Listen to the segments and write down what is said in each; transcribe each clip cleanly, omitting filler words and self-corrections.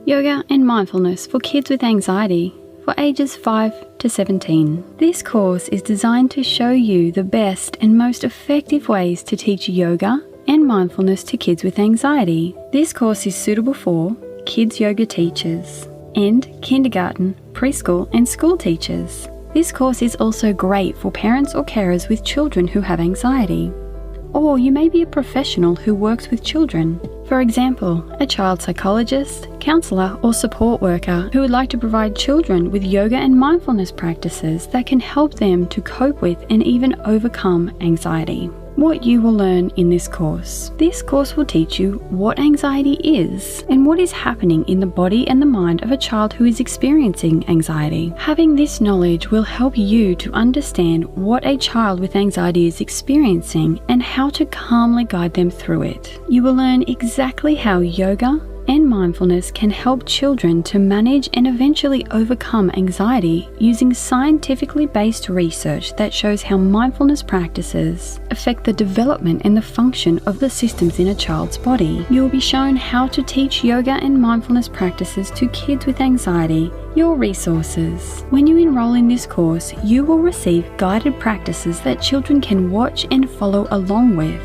Yoga and Mindfulness for Kids with Anxiety for ages 5 to 17. This course is designed to show you the best and most effective ways to teach yoga and mindfulness to kids with anxiety. This course is suitable for kids yoga teachers and kindergarten, preschool and school teachers. This course is also great for parents or carers with children who have anxiety. Or you may be a professional who works with children. For example, a child psychologist, counsellor or support worker who would like to provide children with yoga and mindfulness practices that can help them to cope with and even overcome anxiety. What you will learn in this course. This course will teach you what anxiety is and what is happening in the body and the mind of a child who is experiencing anxiety. Having this knowledge will help you to understand what a child with anxiety is experiencing and how to calmly guide them through it. You will learn exactly how yoga and mindfulness can help children to manage and eventually overcome anxiety using scientifically based research that shows how mindfulness practices affect the development and the function of the systems in a child's body. You will be shown how to teach yoga and mindfulness practices to kids with anxiety. Your resources. When you enroll in this course, you will receive guided practices that children can watch and follow along with,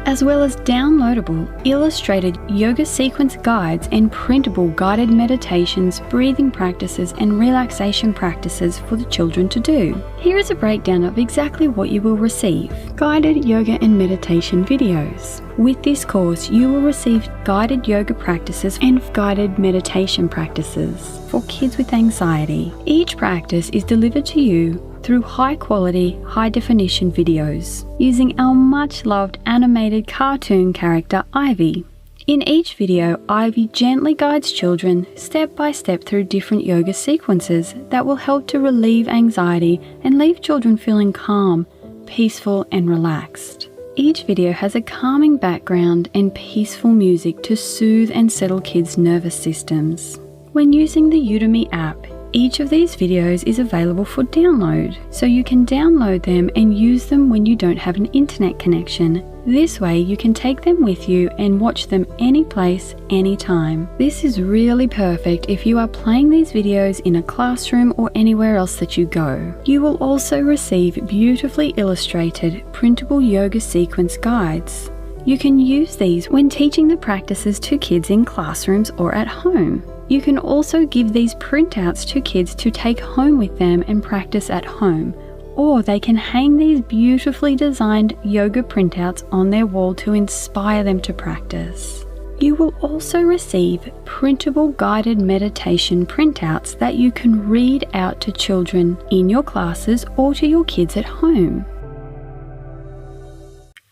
as well as downloadable, illustrated yoga sequence guides and printable guided meditations, breathing practices, and relaxation practices for the children to do. Here is a breakdown of exactly what you will receive. Guided yoga and meditation videos. With this course, you will receive guided yoga practices and guided meditation practices for kids with anxiety. Each practice is delivered to you through high-quality, high-definition videos using our much-loved animated cartoon character Ivy. In each video, Ivy gently guides children step by step through different yoga sequences that will help to relieve anxiety and leave children feeling calm, peaceful, and relaxed. Each video has a calming background and peaceful music to soothe and settle kids' nervous systems. When using the Udemy app, each of these videos is available for download, so you can download them and use them when you don't have an internet connection. This way you can take them with you and watch them any place, anytime. This is really perfect if you are playing these videos in a classroom or anywhere else that you go. You will also receive beautifully illustrated, printable yoga sequence guides. You can use these when teaching the practices to kids in classrooms or at home. You can also give these printouts to kids to take home with them and practice at home, or they can hang these beautifully designed yoga printouts on their wall to inspire them to practice. You will also receive printable guided meditation printouts that you can read out to children in your classes or to your kids at home.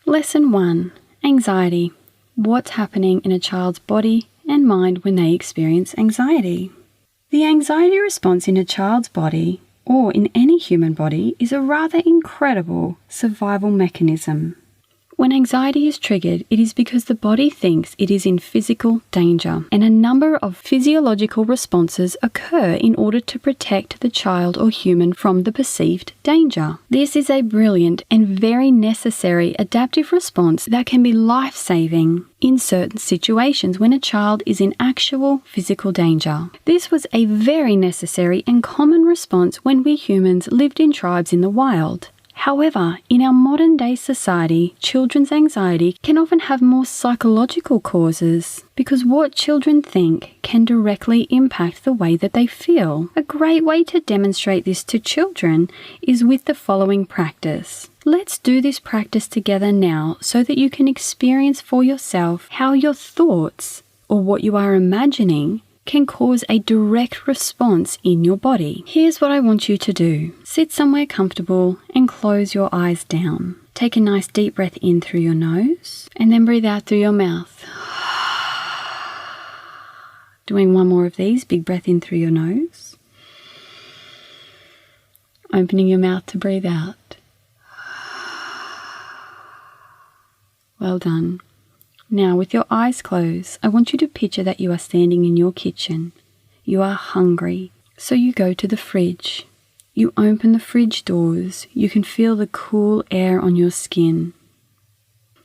Lesson 1. Anxiety. What's happening in a child's body and mind when they experience anxiety? The anxiety response in a child's body, or in any human body, is a rather incredible survival mechanism. When anxiety is triggered, it is because the body thinks it is in physical danger, and a number of physiological responses occur in order to protect the child or human from the perceived danger. This is a brilliant and very necessary adaptive response that can be life-saving in certain situations when a child is in actual physical danger. This was a very necessary and common response when we humans lived in tribes in the wild. However, in our modern-day society, children's anxiety can often have more psychological causes because what children think can directly impact the way that they feel. A great way to demonstrate this to children is with the following practice. Let's do this practice together now so that you can experience for yourself how your thoughts, or what you are imagining, can cause a direct response in your body. Here's what I want you to do. Sit somewhere comfortable and close your eyes down. Take a nice deep breath in through your nose and then breathe out through your mouth. Doing one more of these. Big breath in through your nose. Opening your mouth to breathe out. Well done. Now, with your eyes closed, I want you to picture that you are standing in your kitchen. You are hungry, so you go to the fridge. You open the fridge doors. You can feel the cool air on your skin.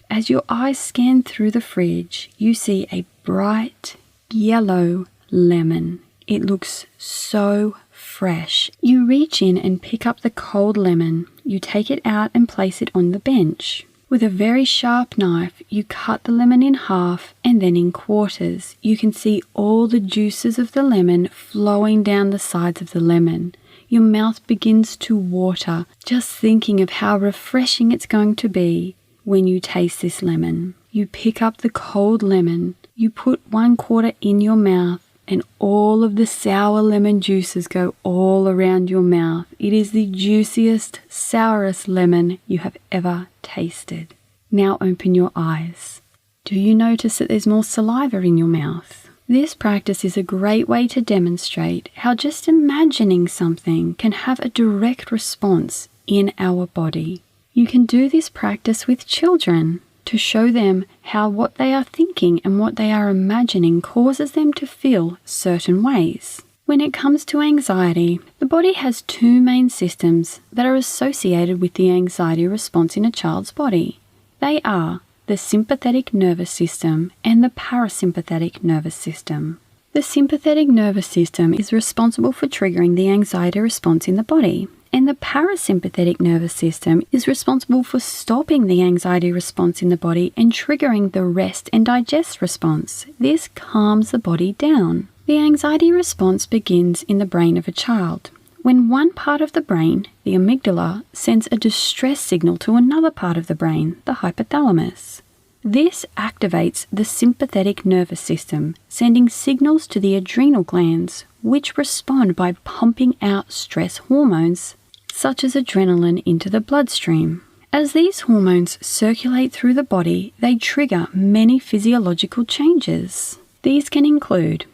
As your eyes scan through the fridge, you see a bright, yellow, lemon. It looks so fresh. You reach in and pick up the cold lemon. You take it out and place it on the bench. With a very sharp knife, you cut the lemon in half and then in quarters. You can see all the juices of the lemon flowing down the sides of the lemon. Your mouth begins to water just thinking of how refreshing it's going to be when you taste this lemon. You pick up the cold lemon, you put 1/4 in your mouth, and all of the sour lemon juices go all around your mouth. It is the juiciest, sourest lemon you have ever tasted. Now open your eyes. Do you notice that there's more saliva in your mouth? This practice is a great way to demonstrate how just imagining something can have a direct response in our body. You can do this practice with children to show them how what they are thinking and what they are imagining causes them to feel certain ways. When it comes to anxiety, the body has 2 main systems that are associated with the anxiety response in a child's body. They are the sympathetic nervous system and the parasympathetic nervous system. The sympathetic nervous system is responsible for triggering the anxiety response in the body, and the parasympathetic nervous system is responsible for stopping the anxiety response in the body and triggering the rest and digest response. This calms the body down. The anxiety response begins in the brain of a child, when one part of the brain, the amygdala, sends a distress signal to another part of the brain, the hypothalamus. This activates the sympathetic nervous system, sending signals to the adrenal glands, which respond by pumping out stress hormones such as adrenaline into the bloodstream. As these hormones circulate through the body, they trigger many physiological changes. These can include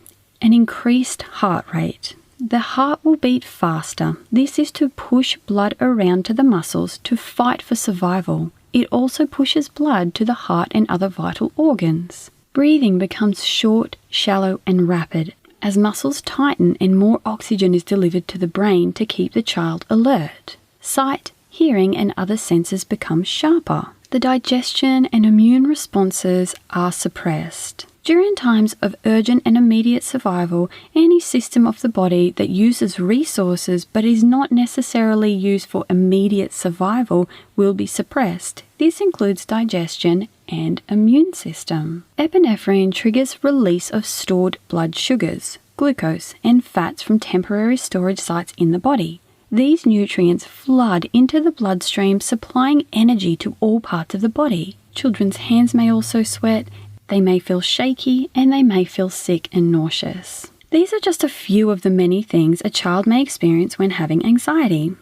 an increased heart rate. The heart will beat faster. This is to push blood around to the muscles to fight for survival. It also pushes blood to the heart and other vital organs. Breathing becomes short, shallow, and rapid as muscles tighten and more oxygen is delivered to the brain to keep the child alert. Sight, hearing, and other senses become sharper. The digestion and immune responses are suppressed. During times of urgent and immediate survival, any system of the body that uses resources but is not necessarily used for immediate survival will be suppressed. This includes digestion and immune system. Epinephrine triggers release of stored blood sugars, glucose, and fats from temporary storage sites in the body. These nutrients flood into the bloodstream, supplying energy to all parts of the body. Children's hands may also sweat. They may feel shaky, and they may feel sick and nauseous. These are just a few of the many things a child may experience when having anxiety.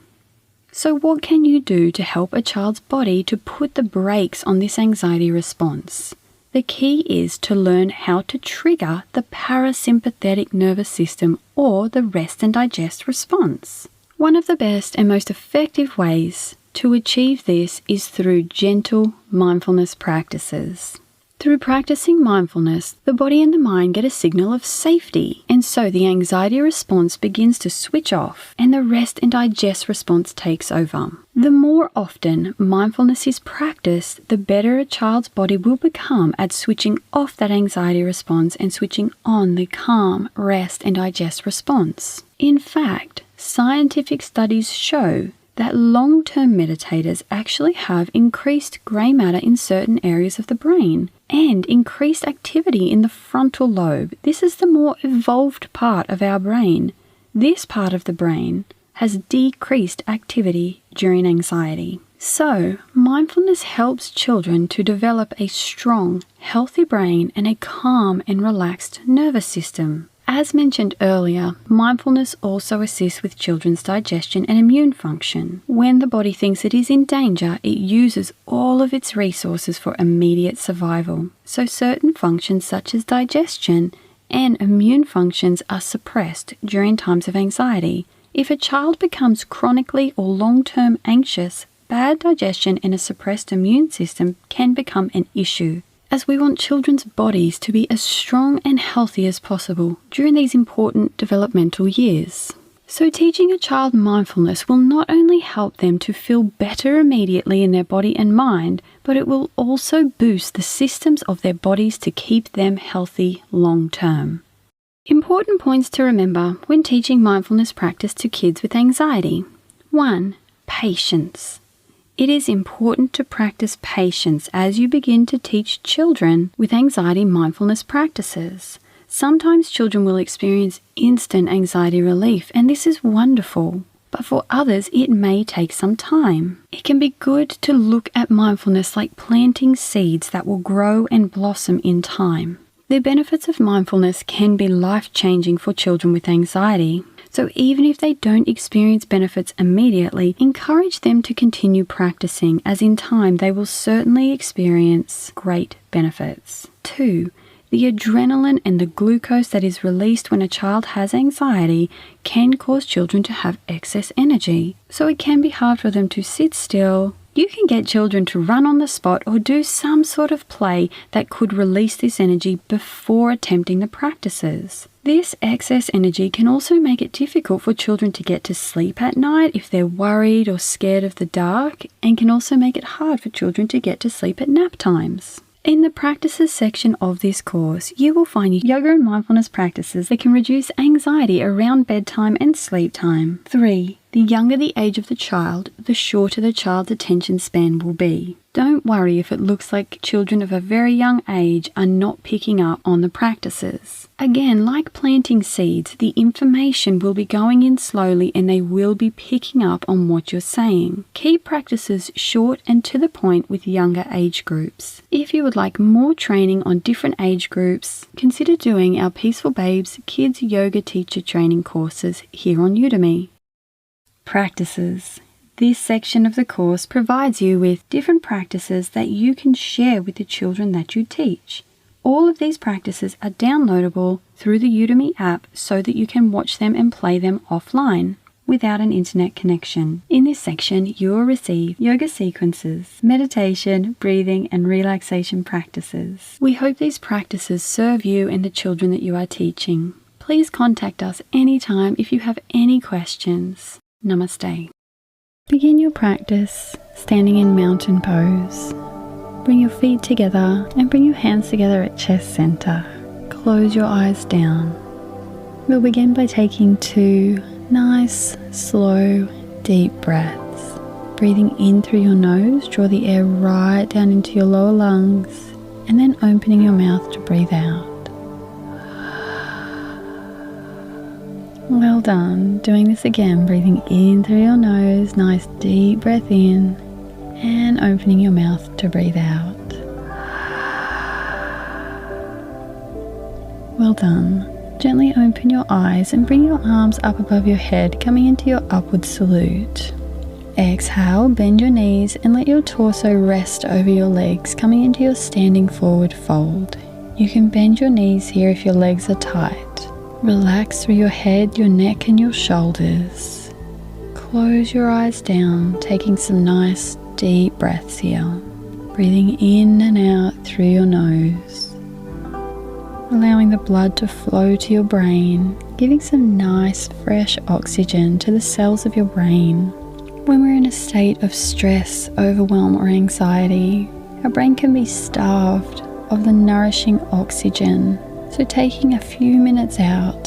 So what can you do to help a child's body to put the brakes on this anxiety response? The key is to learn how to trigger the parasympathetic nervous system or the rest and digest response. One of the best and most effective ways to achieve this is through gentle mindfulness practices. Through practicing mindfulness, the body and the mind get a signal of safety, and so the anxiety response begins to switch off and the rest and digest response takes over. The more often mindfulness is practiced, the better a child's body will become at switching off that anxiety response and switching on the calm, rest, and digest response. In fact, scientific studies show that long-term meditators actually have increased grey matter in certain areas of the brain and increased activity in the frontal lobe. This is the more evolved part of our brain. This part of the brain has decreased activity during anxiety. So, mindfulness helps children to develop a strong, healthy brain and a calm and relaxed nervous system. As mentioned earlier, mindfulness also assists with children's digestion and immune function. When the body thinks it is in danger, it uses all of its resources for immediate survival. So certain functions such as digestion and immune functions are suppressed during times of anxiety. If a child becomes chronically or long-term anxious, bad digestion and a suppressed immune system can become an issue, as we want children's bodies to be as strong and healthy as possible during these important developmental years. So teaching a child mindfulness will not only help them to feel better immediately in their body and mind, but it will also boost the systems of their bodies to keep them healthy long term. Important points to remember when teaching mindfulness practice to kids with anxiety. 1. Patience. It is important to practice patience as you begin to teach children with anxiety mindfulness practices. Sometimes children will experience instant anxiety relief, and this is wonderful. But for others, it may take some time. It can be good to look at mindfulness like planting seeds that will grow and blossom in time. The benefits of mindfulness can be life-changing for children with anxiety. So even if they don't experience benefits immediately, encourage them to continue practicing, as in time they will certainly experience great benefits. 2. The adrenaline and the glucose that is released when a child has anxiety can cause children to have excess energy. So it can be hard for them to sit still. You can get children to run on the spot or do some sort of play that could release this energy before attempting the practices. This excess energy can also make it difficult for children to get to sleep at night if they're worried or scared of the dark, and can also make it hard for children to get to sleep at nap times. In the practices section of this course, you will find yoga and mindfulness practices that can reduce anxiety around bedtime and sleep time. 3. The younger the age of the child, the shorter the child's attention span will be. Don't worry if it looks like children of a very young age are not picking up on the practices. Again, like planting seeds, the information will be going in slowly and they will be picking up on what you're saying. Keep practices short and to the point with younger age groups. If you would like more training on different age groups, consider doing our Peaceful Babes Kids Yoga Teacher Training courses here on Udemy. Practices. This section of the course provides you with different practices that you can share with the children that you teach. All of these practices are downloadable through the Udemy app so that you can watch them and play them offline without an internet connection. In this section, you will receive yoga sequences, meditation, breathing, and relaxation practices. We hope these practices serve you and the children that you are teaching. Please contact us anytime if you have any questions. Namaste. Begin your practice standing in mountain pose. Bring your feet together and bring your hands together at chest center. Close your eyes down. We'll begin by taking 2 nice, slow, deep breaths. Breathing in through your nose, draw the air right down into your lower lungs, and then opening your mouth to breathe out. Well done. Doing this again, breathing in through your nose, nice deep breath in, and opening your mouth to breathe out. Well done. Gently open your eyes and bring your arms up above your head, coming into your upward salute. Exhale, bend your knees and let your torso rest over your legs, coming into your standing forward fold. You can bend your knees here if your legs are tight. Relax through your head, your neck and your shoulders. Close your eyes down, taking some nice deep breaths here. Breathing in and out through your nose. Allowing the blood to flow to your brain, giving some nice fresh oxygen to the cells of your brain. When we're in a state of stress, overwhelm or anxiety, our brain can be starved of the nourishing oxygen. So taking a few minutes out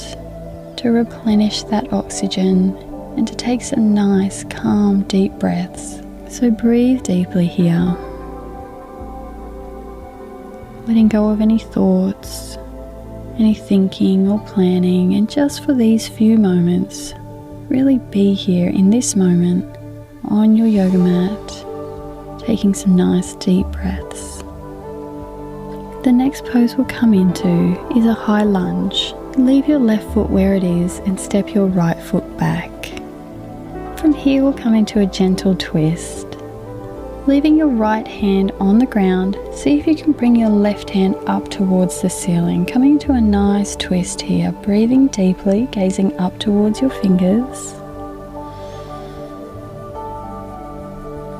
to replenish that oxygen and to take some nice, calm, deep breaths. So breathe deeply here. Letting go of any thoughts, any thinking or planning, and just for these few moments, really be here in this moment on your yoga mat, taking some nice deep breaths. The next pose we'll come into is a high lunge. Leave your left foot where it is and step your right foot back. From here we'll come into a gentle twist. Leaving your right hand on the ground, see if you can bring your left hand up towards the ceiling, coming into a nice twist here. Breathing deeply, gazing up towards your fingers.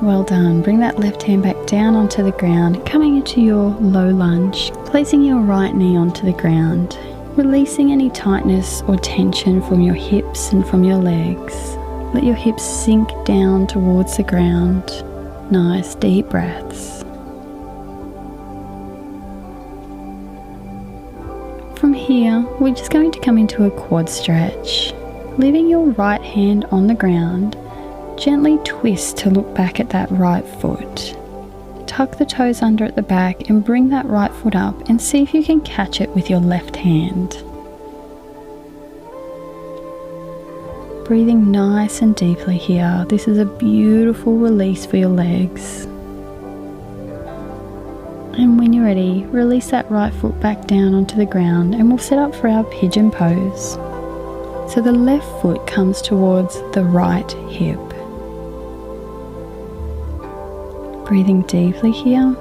Well done. Bring that left hand back down onto the ground, coming into your low lunge, placing your right knee onto the ground, releasing any tightness or tension from your hips and from your legs. Let your hips sink down towards the ground. Nice deep breaths. From here here, we're just going to come into a quad stretch. Leaving your right hand on the ground, gently twist to look back at that right foot. Tuck the toes under at the back and bring that right foot up and see if you can catch it with your left hand. Breathing nice and deeply here. This is a beautiful release for your legs. And when you're ready, release that right foot back down onto the ground and we'll set up for our pigeon pose. So the left foot comes towards the right hip. Breathing deeply here.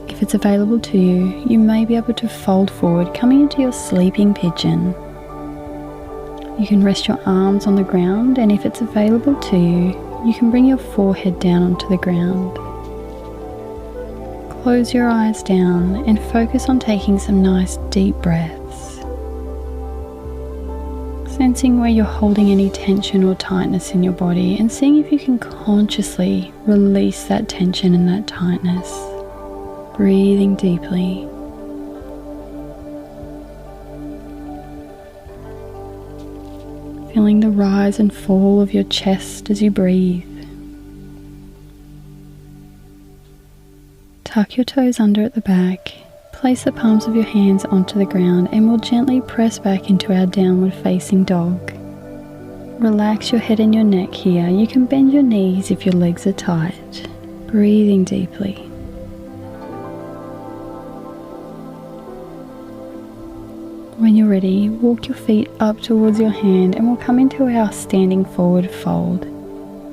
If it's available to you, you may be able to fold forward, coming into your sleeping pigeon. You can rest your arms on the ground, and if it's available to you, you can bring your forehead down onto the ground. Close your eyes down and focus on taking some nice deep breaths. Sensing where you're holding any tension or tightness in your body and seeing if you can consciously release that tension and that tightness. Breathing deeply. Feeling the rise and fall of your chest as you breathe. Tuck your toes under at the back. Place the palms of your hands onto the ground and we'll gently press back into our downward facing dog. Relax your head and your neck here. You can bend your knees if your legs are tight. Breathing deeply. When you're ready, walk your feet up towards your hand and we'll come into our standing forward fold.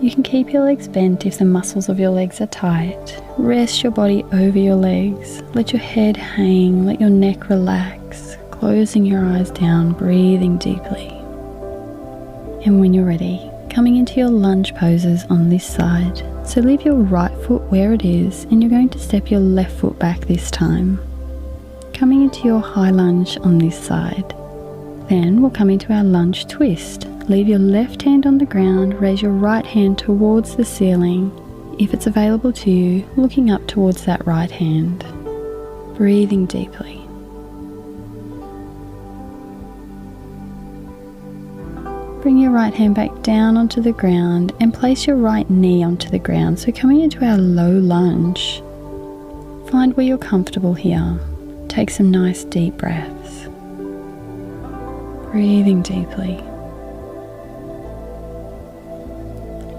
You can keep your legs bent if the muscles of your legs are tight. Rest your body over your legs. Let your head hang, let your neck relax. Closing your eyes down, breathing deeply. And when you're ready, coming into your lunge poses on this side. So leave your right foot where it is and you're going to step your left foot back this time. Coming into your high lunge on this side. Then we'll come into our lunge twist. Leave your left hand on the ground, raise your right hand towards the ceiling. If it's available to you, looking up towards that right hand. Breathing deeply. Bring your right hand back down onto the ground and place your right knee onto the ground. So coming into our low lunge. Find where you're comfortable here. Take some nice deep breaths. Breathing deeply.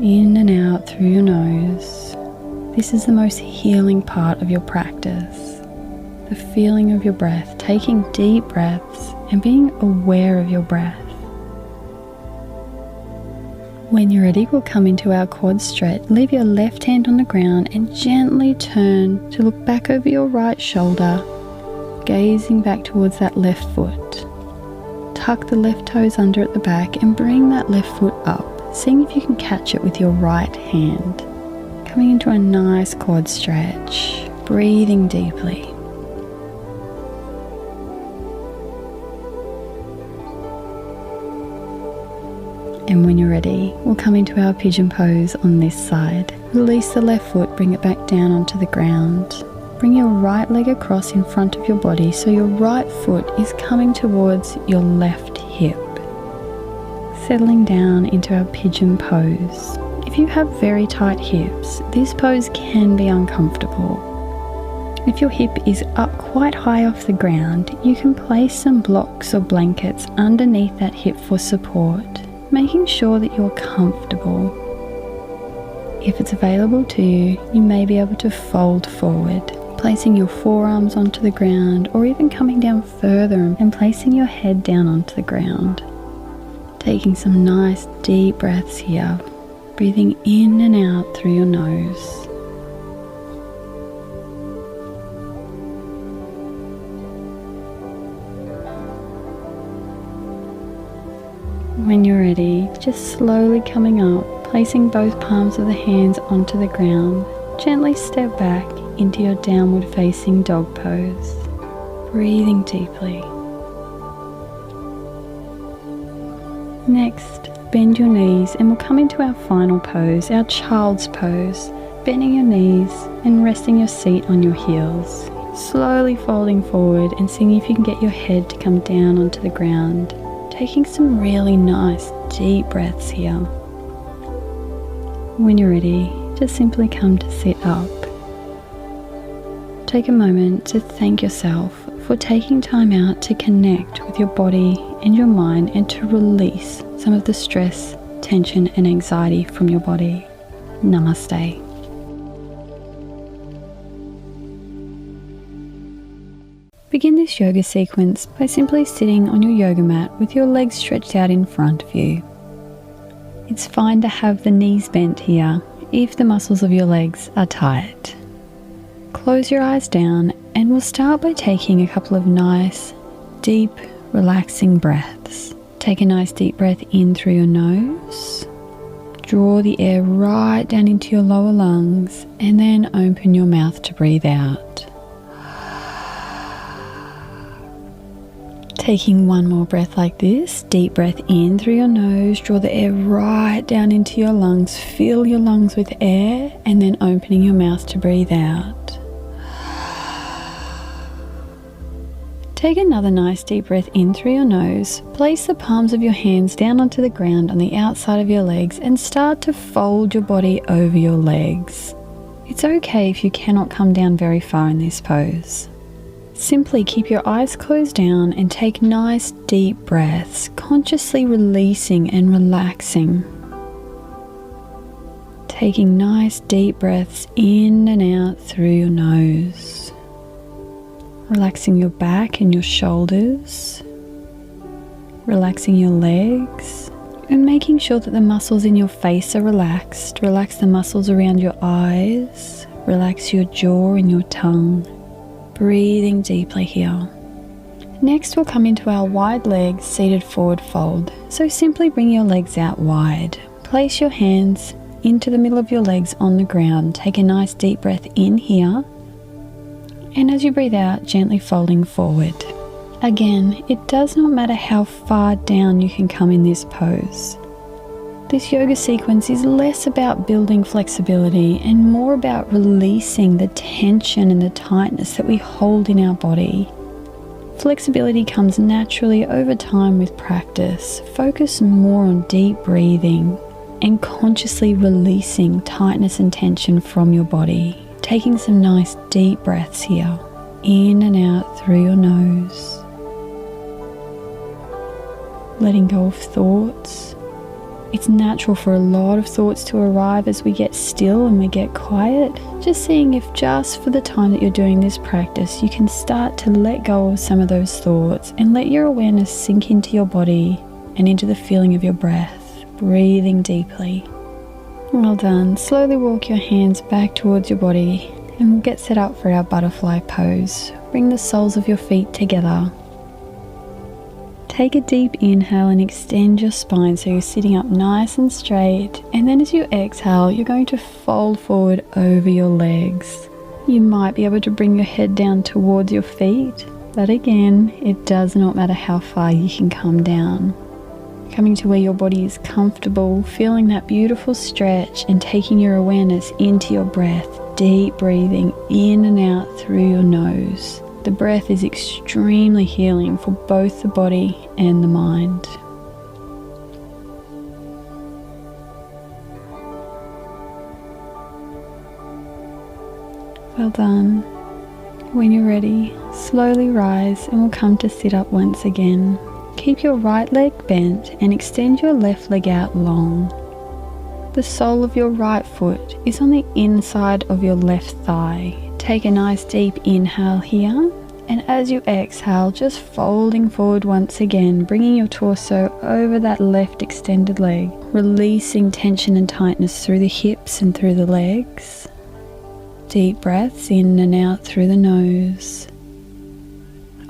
In and out through your nose. This is the most healing part of your practice. The feeling of your breath, taking deep breaths and being aware of your breath. When you're ready, we'll come into our quad stretch. Leave your left hand on the ground and gently turn to look back over your right shoulder, gazing back towards that left foot. Tuck the left toes under at the back and bring that left foot up, seeing if you can catch it with your right hand. Coming into a nice quad stretch, breathing deeply. And when you're ready, we'll come into our pigeon pose on this side. Release the left foot, bring it back down onto the ground. Bring your right leg across in front of your body so your right foot is coming towards your left hip. Settling down into our pigeon pose. If you have very tight hips, this pose can be uncomfortable. If your hip is up quite high off the ground, you can place some blocks or blankets underneath that hip for support, making sure that you're comfortable. If it's available to you, you may be able to fold forward, placing your forearms onto the ground or even coming down further and placing your head down onto the ground. Taking some nice deep breaths here, breathing in and out through your nose. When you're ready, just slowly coming up, placing both palms of the hands onto the ground, gently step back into your downward facing dog pose, breathing deeply. Next, bend your knees and we'll come into our final pose, our child's pose, bending your knees and resting your seat on your heels. slowly folding forward and seeing if you can get your head to come down onto the ground. Taking some really nice deep breaths here. When you're ready, just simply come to sit up. Take a moment to thank yourself for taking time out to connect with your body and your mind and to release some of the stress, tension and anxiety from your body. Namaste. Begin this yoga sequence by simply sitting on your yoga mat with your legs stretched out in front of you. It's fine to have the knees bent here if the muscles of your legs are tight. Close your eyes down and we'll start by taking a couple of nice, deep, relaxing breaths. Take a nice deep breath in through your nose. Draw the air right down into your lower lungs and then open your mouth to breathe out. Taking one more breath like this, deep breath in through your nose, draw the air right down into your lungs, fill your lungs with air and then opening your mouth to breathe out. Take another nice deep breath in through your nose, place the palms of your hands down onto the ground on the outside of your legs and start to fold your body over your legs. It's okay if you cannot come down very far in this pose. Simply keep your eyes closed down and take nice deep breaths, consciously releasing and relaxing. Taking nice deep breaths in and out through your nose. Relaxing your back and your shoulders. Relaxing your legs. And making sure that the muscles in your face are relaxed. Relax the muscles around your eyes. Relax your jaw and your tongue. Breathing deeply here. Next we'll come into our wide legs seated forward fold. So simply bring your legs out wide. Place your hands into the middle of your legs on the ground. Take a nice deep breath in here. And as you breathe out, gently folding forward. Again, it does not matter how far down you can come in this pose. This yoga sequence is less about building flexibility and more about releasing the tension and the tightness that we hold in our body. Flexibility comes naturally over time with practice. Focus more on deep breathing and consciously releasing tightness and tension from your body. Taking some nice deep breaths here, in and out through your nose. Letting go of thoughts. It's natural for a lot of thoughts to arrive as we get still and we get quiet. Just seeing if just for the time that you're doing this practice, you can start to let go of some of those thoughts and let your awareness sink into your body and into the feeling of your breath, breathing deeply. Well done. Slowly walk your hands back towards your body and we'll get set up for our butterfly pose. Bring the soles of your feet together. Take a deep inhale and extend your spine so you're sitting up nice and straight. And then as you exhale, you're going to fold forward over your legs. You might be able to bring your head down towards your feet, but again, it does not matter how far you can come down. Coming to where your body is comfortable, feeling that beautiful stretch and taking your awareness into your breath. Deep breathing in and out through your nose. The breath is extremely healing for both the body and the mind. Well done. When you're ready, slowly rise and we'll come to sit up once again. Keep your right leg bent and extend your left leg out long. The sole of your right foot is on the inside of your left thigh. Take a nice deep inhale here, and as you exhale, just folding forward once again, bringing your torso over that left extended leg, releasing tension and tightness through the hips and through the legs. Deep breaths in and out through the nose.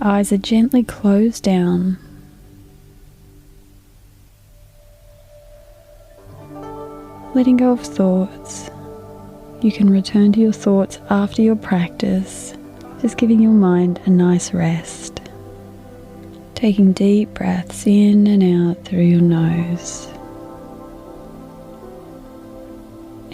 Eyes are gently closed down. Letting go of thoughts. You can return to your thoughts after your practice, just giving your mind a nice rest. Taking deep breaths in and out through your nose.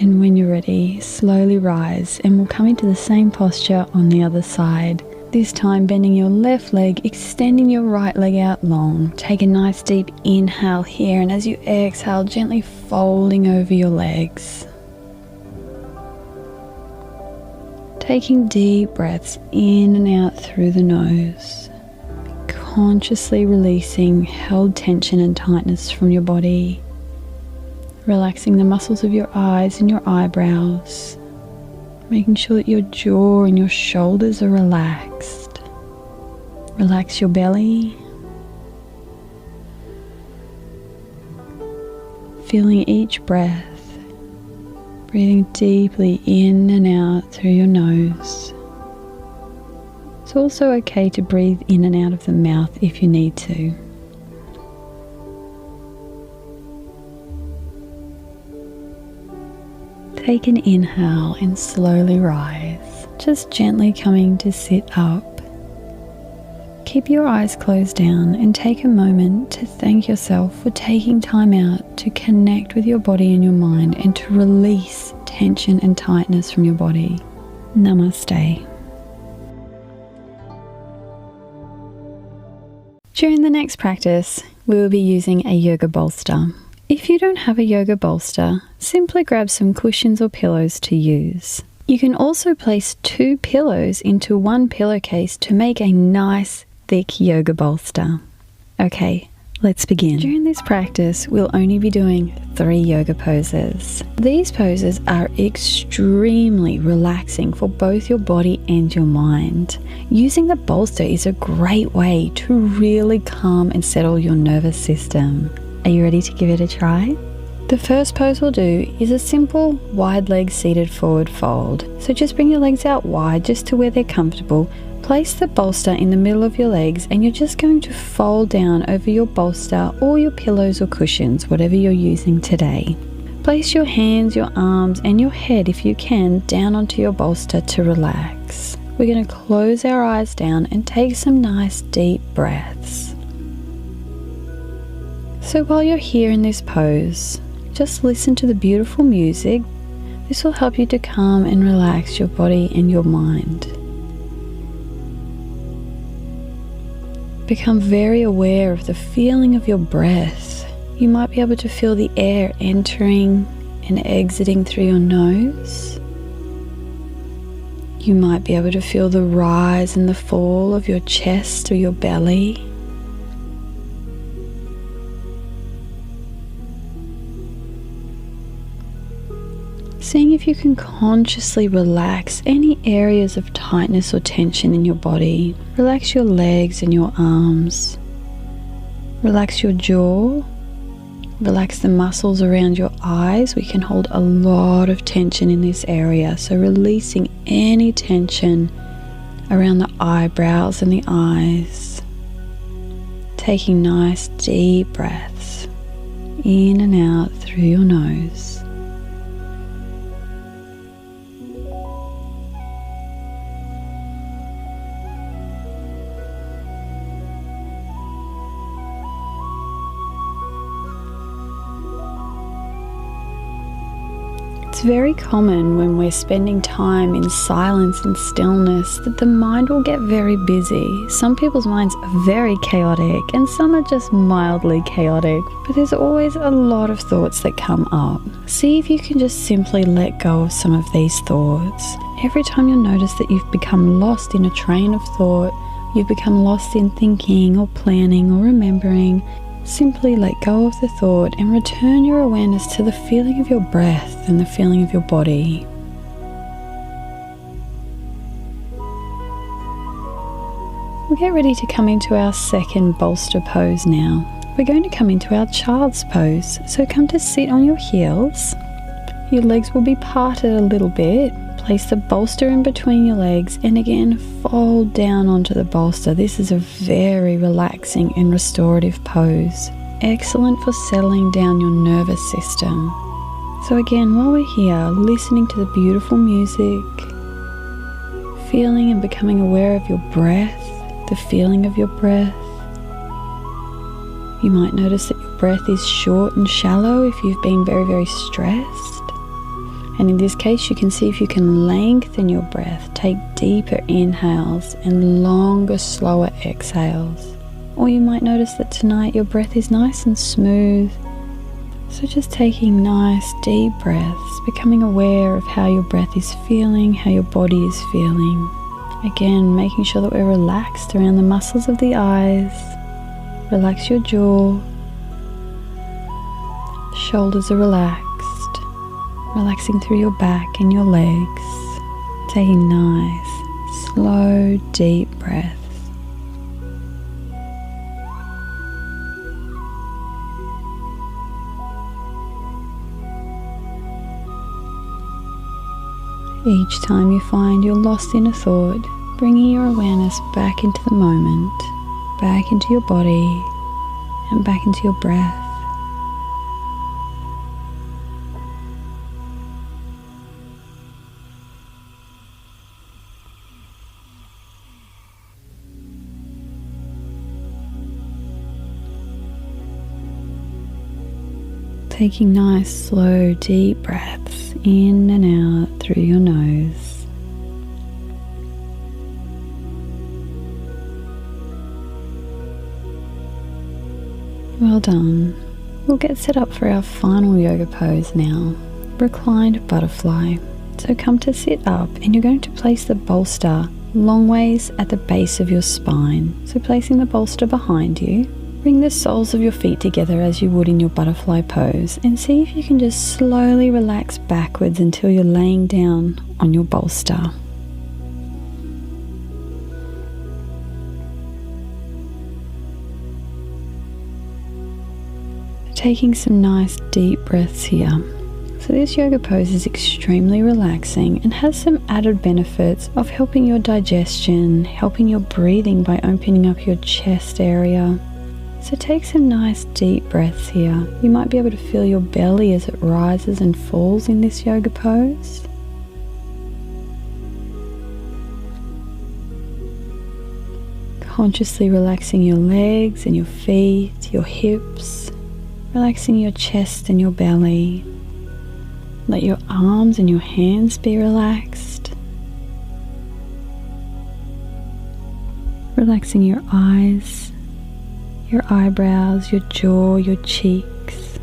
And when you're ready, slowly rise and we'll come into the same posture on the other side. This time bending your left leg, extending your right leg out long. Take a nice deep inhale here, and as you exhale, gently folding over your legs. Taking deep breaths in and out through the nose. Consciously releasing held tension and tightness from your body. Relaxing the muscles of your eyes and your eyebrows. Making sure that your jaw and your shoulders are relaxed. Relax your belly. Feeling each breath. Breathing deeply in and out through your nose. It's also okay to breathe in and out of the mouth if you need to. Take an inhale and slowly rise, just gently coming to sit up. Keep your eyes closed down and take a moment to thank yourself for taking time out to connect with your body and your mind and to release tension and tightness from your body. Namaste. During the next practice, we will be using a yoga bolster. If you don't have a yoga bolster, simply grab some cushions or pillows to use. You can also place 2 pillows into one pillowcase to make a nice, thick yoga bolster. Okay, let's begin. During this practice, we'll only be doing 3 yoga poses. These poses are extremely relaxing for both your body and your mind. Using the bolster is a great way to really calm and settle your nervous system. Are you ready to give it a try? The first pose we'll do is a simple wide leg seated forward fold. So just bring your legs out wide just to where they're comfortable. Place the bolster in the middle of your legs and you're just going to fold down over your bolster or your pillows or cushions, whatever you're using today. Place your hands, your arms and your head, if you can, down onto your bolster to relax. We're going to close our eyes down and take some nice deep breaths. So while you're here in this pose, just listen to the beautiful music. This will help you to calm and relax your body and your mind. Become very aware of the feeling of your breath. You might be able to feel the air entering and exiting through your nose. You might be able to feel the rise and the fall of your chest or your belly. Seeing if you can consciously relax any areas of tightness or tension in your body. Relax your legs and your arms. Relax your jaw. Relax the muscles around your eyes. We can hold a lot of tension in this area, so releasing any tension around the eyebrows and the eyes. Taking nice deep breaths in and out through your nose. It's very common when we're spending time in silence and stillness that the mind will get very busy. Some people's minds are very chaotic and some are just mildly chaotic, but there's always a lot of thoughts that come up. See if you can just simply let go of some of these thoughts. Every time you'll notice that you've become lost in a train of thought, you've become lost in thinking or planning or remembering, simply let go of the thought and return your awareness to the feeling of your breath and the feeling of your body. We'll get ready to come into our second bolster pose now. We're going to come into our child's pose. So come to sit on your heels. Your legs will be parted a little bit. Place the bolster in between your legs and again fold down onto the bolster. This is a very relaxing and restorative pose. Excellent for settling down your nervous system. So again, while we're here, listening to the beautiful music, feeling and becoming aware of your breath, the feeling of your breath. You might notice that your breath is short and shallow if you've been very, very stressed. And in this case, you can see if you can lengthen your breath. Take deeper inhales and longer, slower exhales. Or you might notice that tonight your breath is nice and smooth. So just taking nice, deep breaths, becoming aware of how your breath is feeling, how your body is feeling. Again, making sure that we're relaxed around the muscles of the eyes. Relax your jaw. Shoulders are relaxed. Relaxing through your back and your legs. Taking nice, slow, deep breaths. Each time you find you're lost in a thought, bringing your awareness back into the moment, back into your body, and back into your breath. Taking nice, slow, deep breaths in and out through your nose. Well done. We'll get set up for our final yoga pose now, reclined butterfly. So come to sit up, and you're going to place the bolster long ways at the base of your spine. So placing the bolster behind you. Bring the soles of your feet together as you would in your butterfly pose, and see if you can just slowly relax backwards until you're laying down on your bolster. Taking some nice deep breaths here. So this yoga pose is extremely relaxing and has some added benefits of helping your digestion, helping your breathing by opening up your chest area. So take some nice deep breaths here. You might be able to feel your belly as it rises and falls in this yoga pose. Consciously relaxing your legs and your feet, your hips, relaxing your chest and your belly. Let your arms and your hands be relaxed. Relaxing your eyes, your eyebrows, your jaw, your cheeks.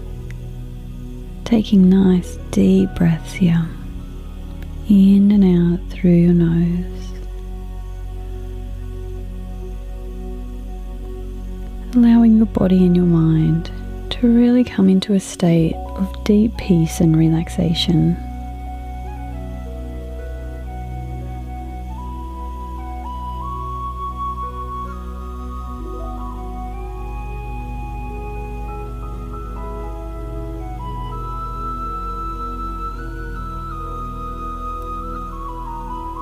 Taking nice deep breaths here, in and out through your nose. Allowing your body and your mind to really come into a state of deep peace and relaxation.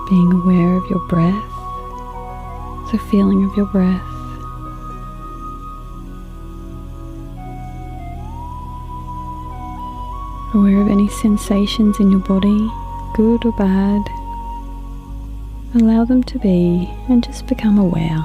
Being aware of your breath, the feeling of your breath. Aware of any sensations in your body, good or bad. Allow them to be and just become aware.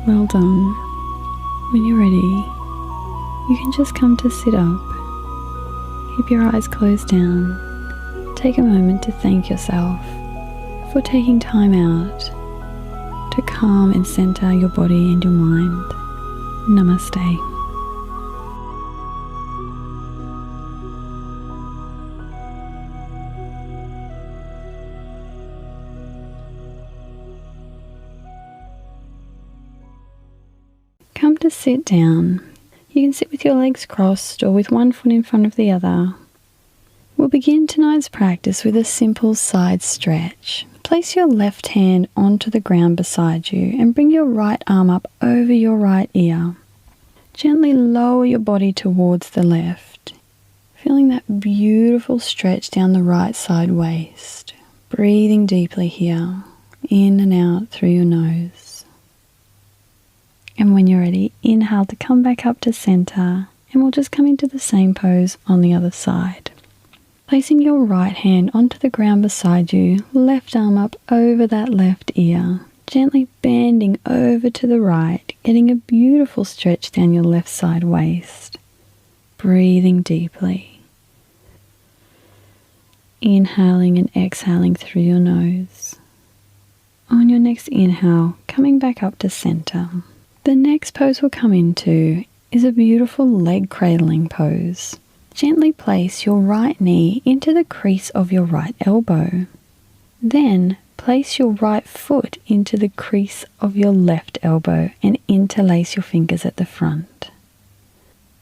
Well done. When you're ready, you can just come to sit up. Keep your eyes closed down. Take a moment to thank yourself for taking time out to calm and center your body and your mind. Namaste. Come to sit down. You can sit with your legs crossed or with one foot in front of the other. We'll begin tonight's practice with a simple side stretch. Place your left hand onto the ground beside you and bring your right arm up over your right ear. Gently lower your body towards the left, feeling that beautiful stretch down the right side waist. Breathing deeply here, in and out through your nose. And when you're ready, inhale to come back up to center, and we'll just come into the same pose on the other side. Placing your right hand onto the ground beside you, left arm up over that left ear, gently bending over to the right, getting a beautiful stretch down your left side waist. Breathing deeply. Inhaling and exhaling through your nose. On your next inhale, coming back up to center. The next pose we'll come into is a beautiful leg cradling pose. Gently place your right knee into the crease of your right elbow. Then place your right foot into the crease of your left elbow and interlace your fingers at the front.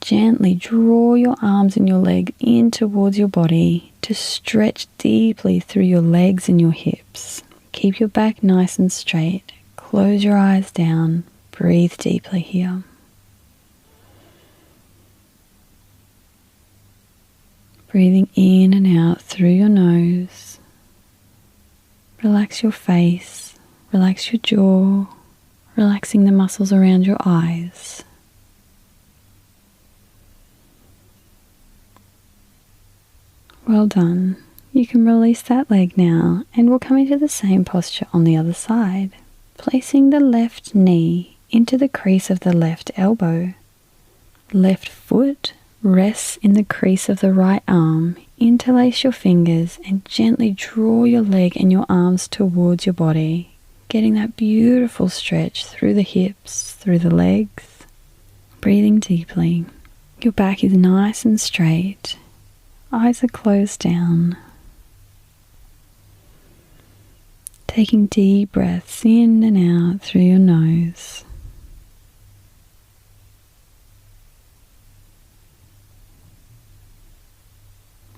Gently draw your arms and your legs in towards your body to stretch deeply through your legs and your hips. Keep your back nice and straight. Close your eyes down. Breathe deeply here. Breathing in and out through your nose. Relax your face, relax your jaw, relaxing the muscles around your eyes. Well done. You can release that leg now, and we'll come into the same posture on the other side, placing the left knee into the crease of the left elbow. Left foot rests in the crease of the right arm. Interlace your fingers and gently draw your leg and your arms towards your body, getting that beautiful stretch through the hips, through the legs. Breathing deeply. Your back is nice and straight. Eyes are closed down. Taking deep breaths in and out through your nose.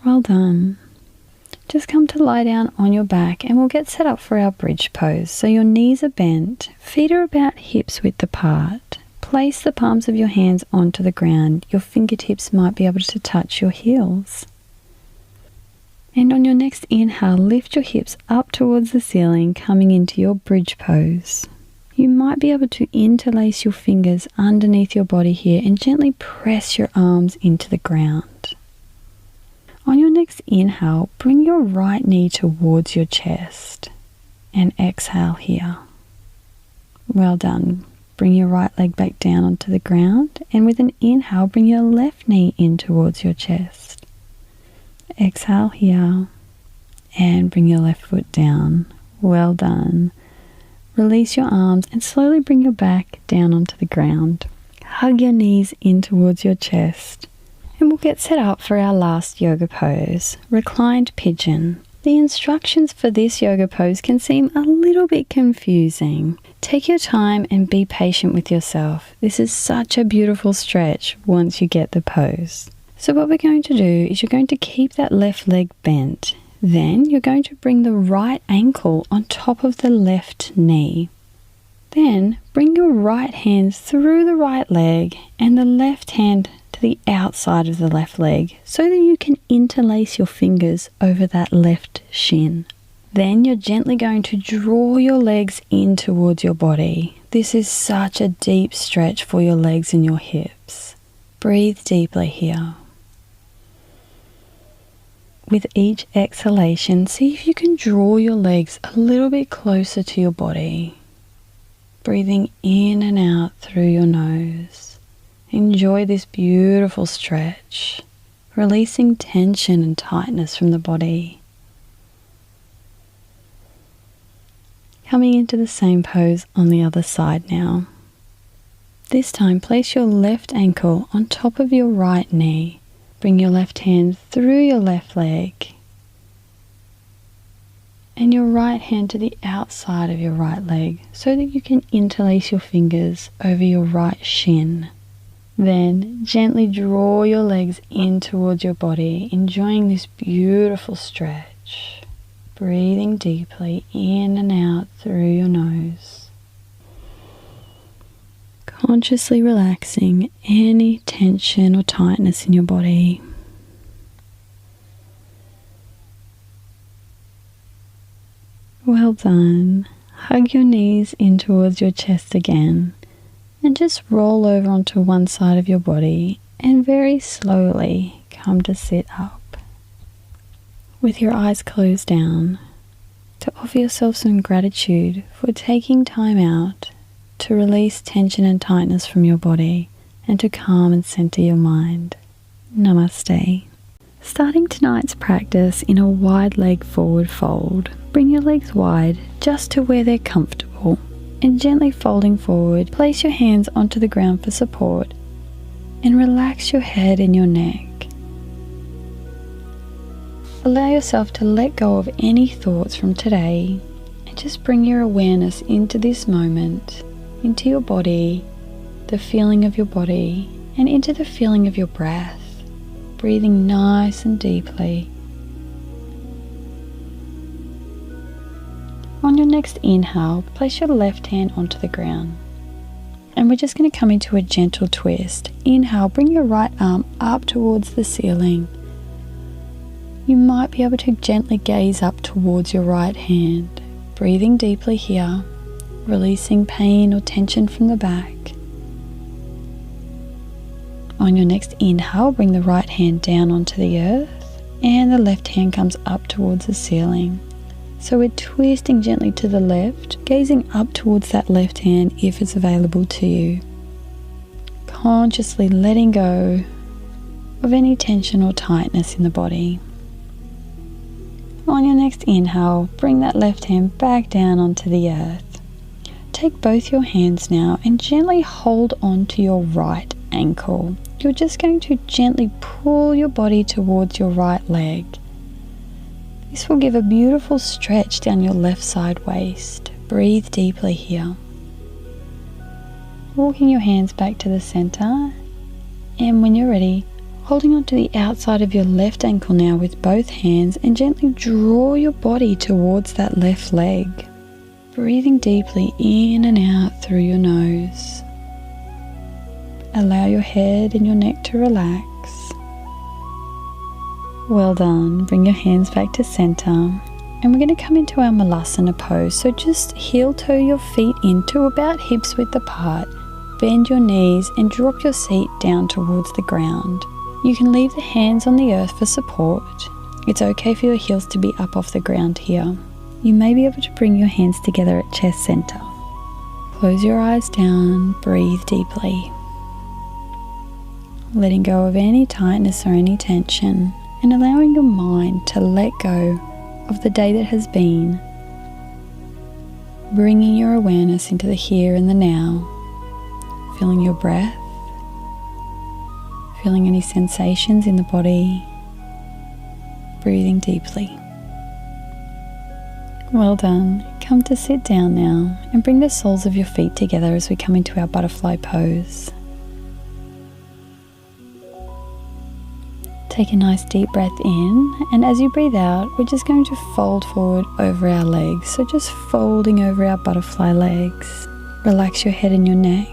Well done. Just come to lie down on your back and we'll get set up for our bridge pose. So your knees are bent, feet are about hips width apart. Place the palms of your hands onto the ground. Your fingertips might be able to touch your heels. And on your next inhale, lift your hips up towards the ceiling, coming into your bridge pose. You might be able to interlace your fingers underneath your body here and gently press your arms into the ground. On your next inhale, bring your right knee towards your chest and exhale here. Well done. Bring your right leg back down onto the ground, and with an inhale, bring your left knee in towards your chest. Exhale here and bring your left foot down. Well done. Release your arms and slowly bring your back down onto the ground. Hug your knees in towards your chest. And we'll get set up for our last yoga pose, reclined pigeon. The instructions for this yoga pose can seem a little bit confusing. Take your time and be patient with yourself. This is such a beautiful stretch once you get the pose. So what we're going to do is you're going to keep that left leg bent. Then you're going to bring the right ankle on top of the left knee. Then bring your right hand through the right leg and the left hand to the outside of the left leg so that you can interlace your fingers over that left shin. Then you're gently going to draw your legs in towards your body. This is such a deep stretch for your legs and your hips. Breathe deeply here. With each exhalation, see if you can draw your legs a little bit closer to your body. Breathing in and out through your nose. Enjoy this beautiful stretch, releasing tension and tightness from the body. Coming into the same pose on the other side now. This time, place your left ankle on top of your right knee. Bring your left hand through your left leg and your right hand to the outside of your right leg so that you can interlace your fingers over your right shin. Then gently draw your legs in towards your body, enjoying this beautiful stretch. Breathing deeply in and out through your nose. Consciously relaxing any tension or tightness in your body. Well done. Hug your knees in towards your chest again and just roll over onto one side of your body and very slowly come to sit up. With your eyes closed down, to offer yourself some gratitude for taking time out to release tension and tightness from your body and to calm and center your mind. Namaste. Starting tonight's practice in a wide leg forward fold, bring your legs wide just to where they're comfortable and gently folding forward, place your hands onto the ground for support and relax your head and your neck. Allow yourself to let go of any thoughts from today and just bring your awareness into this moment, into your body, the feeling of your body, and into the feeling of your breath. Breathing nice and deeply. On your next inhale, place your left hand onto the ground. And we're just going to come into a gentle twist. Inhale, bring your right arm up towards the ceiling. You might be able to gently gaze up towards your right hand. Breathing deeply here, releasing pain or tension from the back. On your next inhale, bring the right hand down onto the earth and the left hand comes up towards the ceiling. So we're twisting gently to the left, gazing up towards that left hand if it's available to you. Consciously letting go of any tension or tightness in the body. On your next inhale, bring that left hand back down onto the earth. Take both your hands now and gently hold on to your right ankle. You're just going to gently pull your body towards your right leg. This will give a beautiful stretch down your left side waist. Breathe deeply here. Walking your hands back to the center, and when you're ready, holding on to the outside of your left ankle now with both hands and gently draw your body towards that left leg. Breathing deeply in and out through your nose. Allow your head and your neck to relax. Well done. Bring your hands back to center. And we're going to come into our Malasana pose. So just heel toe your feet into about hips width apart. Bend your knees and drop your seat down towards the ground. You can leave the hands on the earth for support. It's okay for your heels to be up off the ground here. You may be able to bring your hands together at chest center. Close your eyes down. Breathe deeply. Letting go of any tightness or any tension and allowing your mind to let go of the day that has been, bringing your awareness into the here and the now, feeling your breath, feeling any sensations in the body, breathing deeply. Well done. Come to sit down now and bring the soles of your feet together as we come into our butterfly pose. Take a nice deep breath in, and as you breathe out, we're just going to fold forward over our legs. So just folding over our butterfly legs. Relax your head and your neck.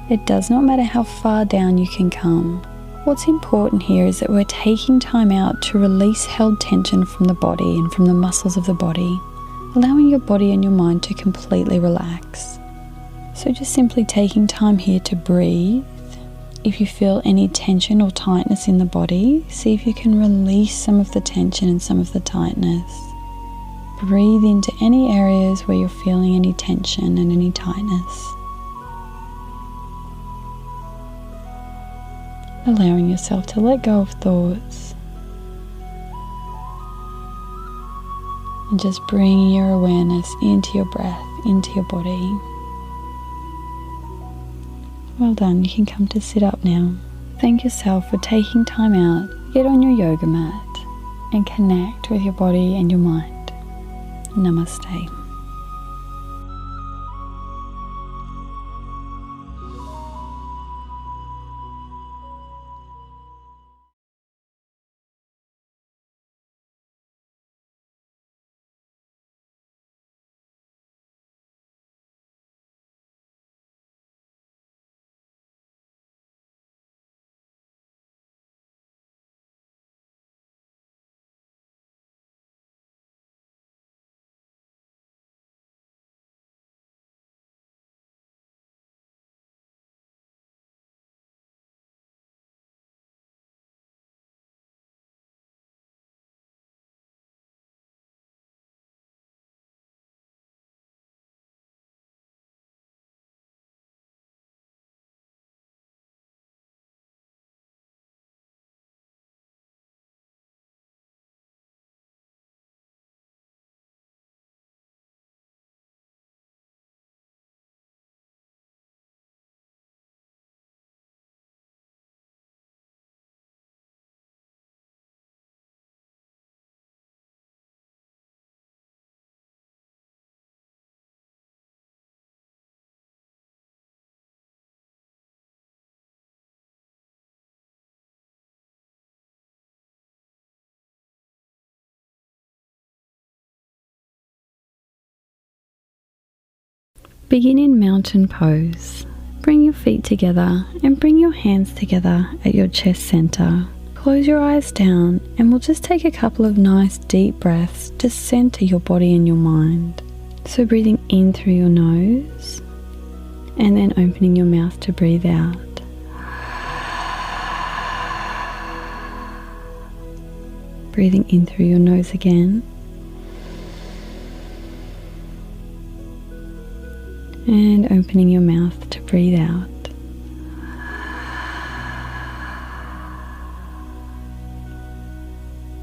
It does not matter how far down you can come. What's important here is that we're taking time out to release held tension from the body and from the muscles of the body, allowing your body and your mind to completely relax. So just simply taking time here to breathe. If you feel any tension or tightness in the body, see if you can release some of the tension and some of the tightness. Breathe into any areas where you're feeling any tension and any tightness. Allowing yourself to let go of thoughts. And just bringing your awareness into your breath, into your body. Well done, you can come to sit up now. Thank yourself for taking time out. Get on your yoga mat and connect with your body and your mind. Namaste. Begin in mountain pose. Bring your feet together and bring your hands together at your chest center. Close your eyes down and we'll just take a couple of nice deep breaths to center your body and your mind. So breathing in through your nose and then opening your mouth to breathe out. Breathing in through your nose again. And opening your mouth to breathe out.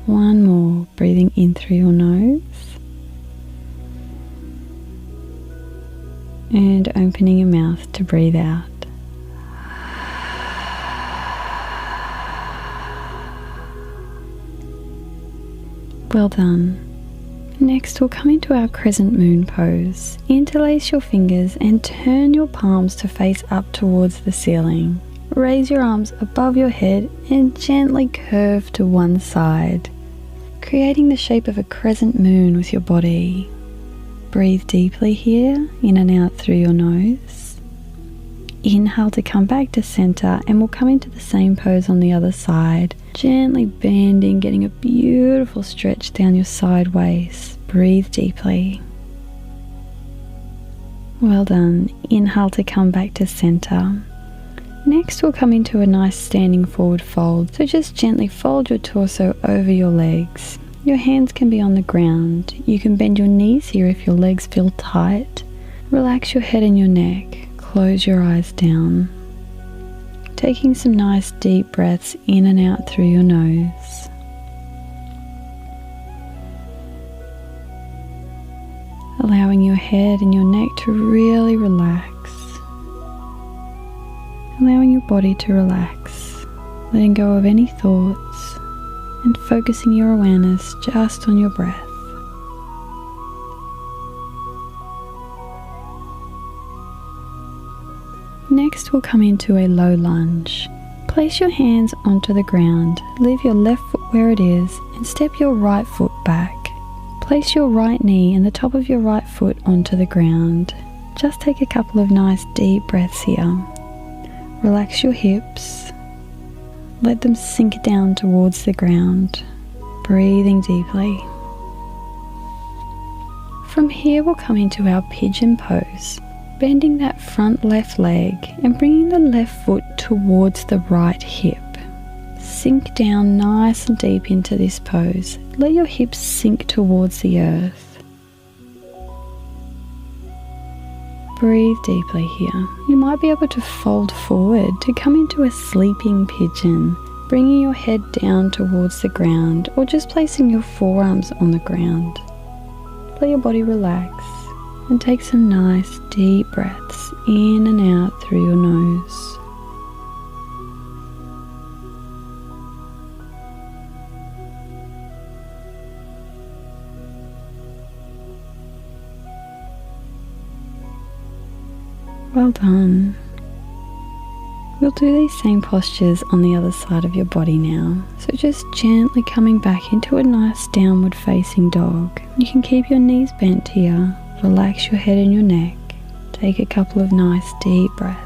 One more, breathing in through your nose. And opening your mouth to breathe out. Well done. Next we'll come into our crescent moon pose. Interlace your fingers and turn your palms to face up towards the ceiling. Raise your arms above your head and gently curve to one side, creating the shape of a crescent moon with your body. Breathe deeply here, in and out through your nose. Inhale to come back to center and we'll come into the same pose on the other side. Gently bending, getting a beautiful stretch down your side waist. Breathe deeply. Well done. Inhale to come back to center. Next we'll come into a nice standing forward fold. So just gently fold your torso over your legs. Your hands can be on the ground. You can bend your knees here if your legs feel tight. Relax your head and your neck. Close your eyes down. Taking some nice deep breaths in and out through your nose. Allowing your head and your neck to really relax. Allowing your body to relax. Letting go of any thoughts and focusing your awareness just on your breath. Next we'll come into a low lunge. Place your hands onto the ground, leave your left foot where it is and step your right foot back. Place your right knee and the top of your right foot onto the ground. Just take a couple of nice deep breaths here. Relax your hips. Let them sink down towards the ground. Breathing deeply. From here we'll come into our pigeon pose. Bending that front left leg and bringing the left foot towards the right hip. Sink down nice and deep into this pose. Let your hips sink towards the earth. Breathe deeply here. You might be able to fold forward to come into a sleeping pigeon, bringing your head down towards the ground or just placing your forearms on the ground. Let your body relax. And take some nice deep breaths in and out through your nose. Well done. We'll do these same postures on the other side of your body now. So just gently coming back into a nice downward facing dog. You can keep your knees bent here. Relax your head and your neck. Take a couple of nice deep breaths.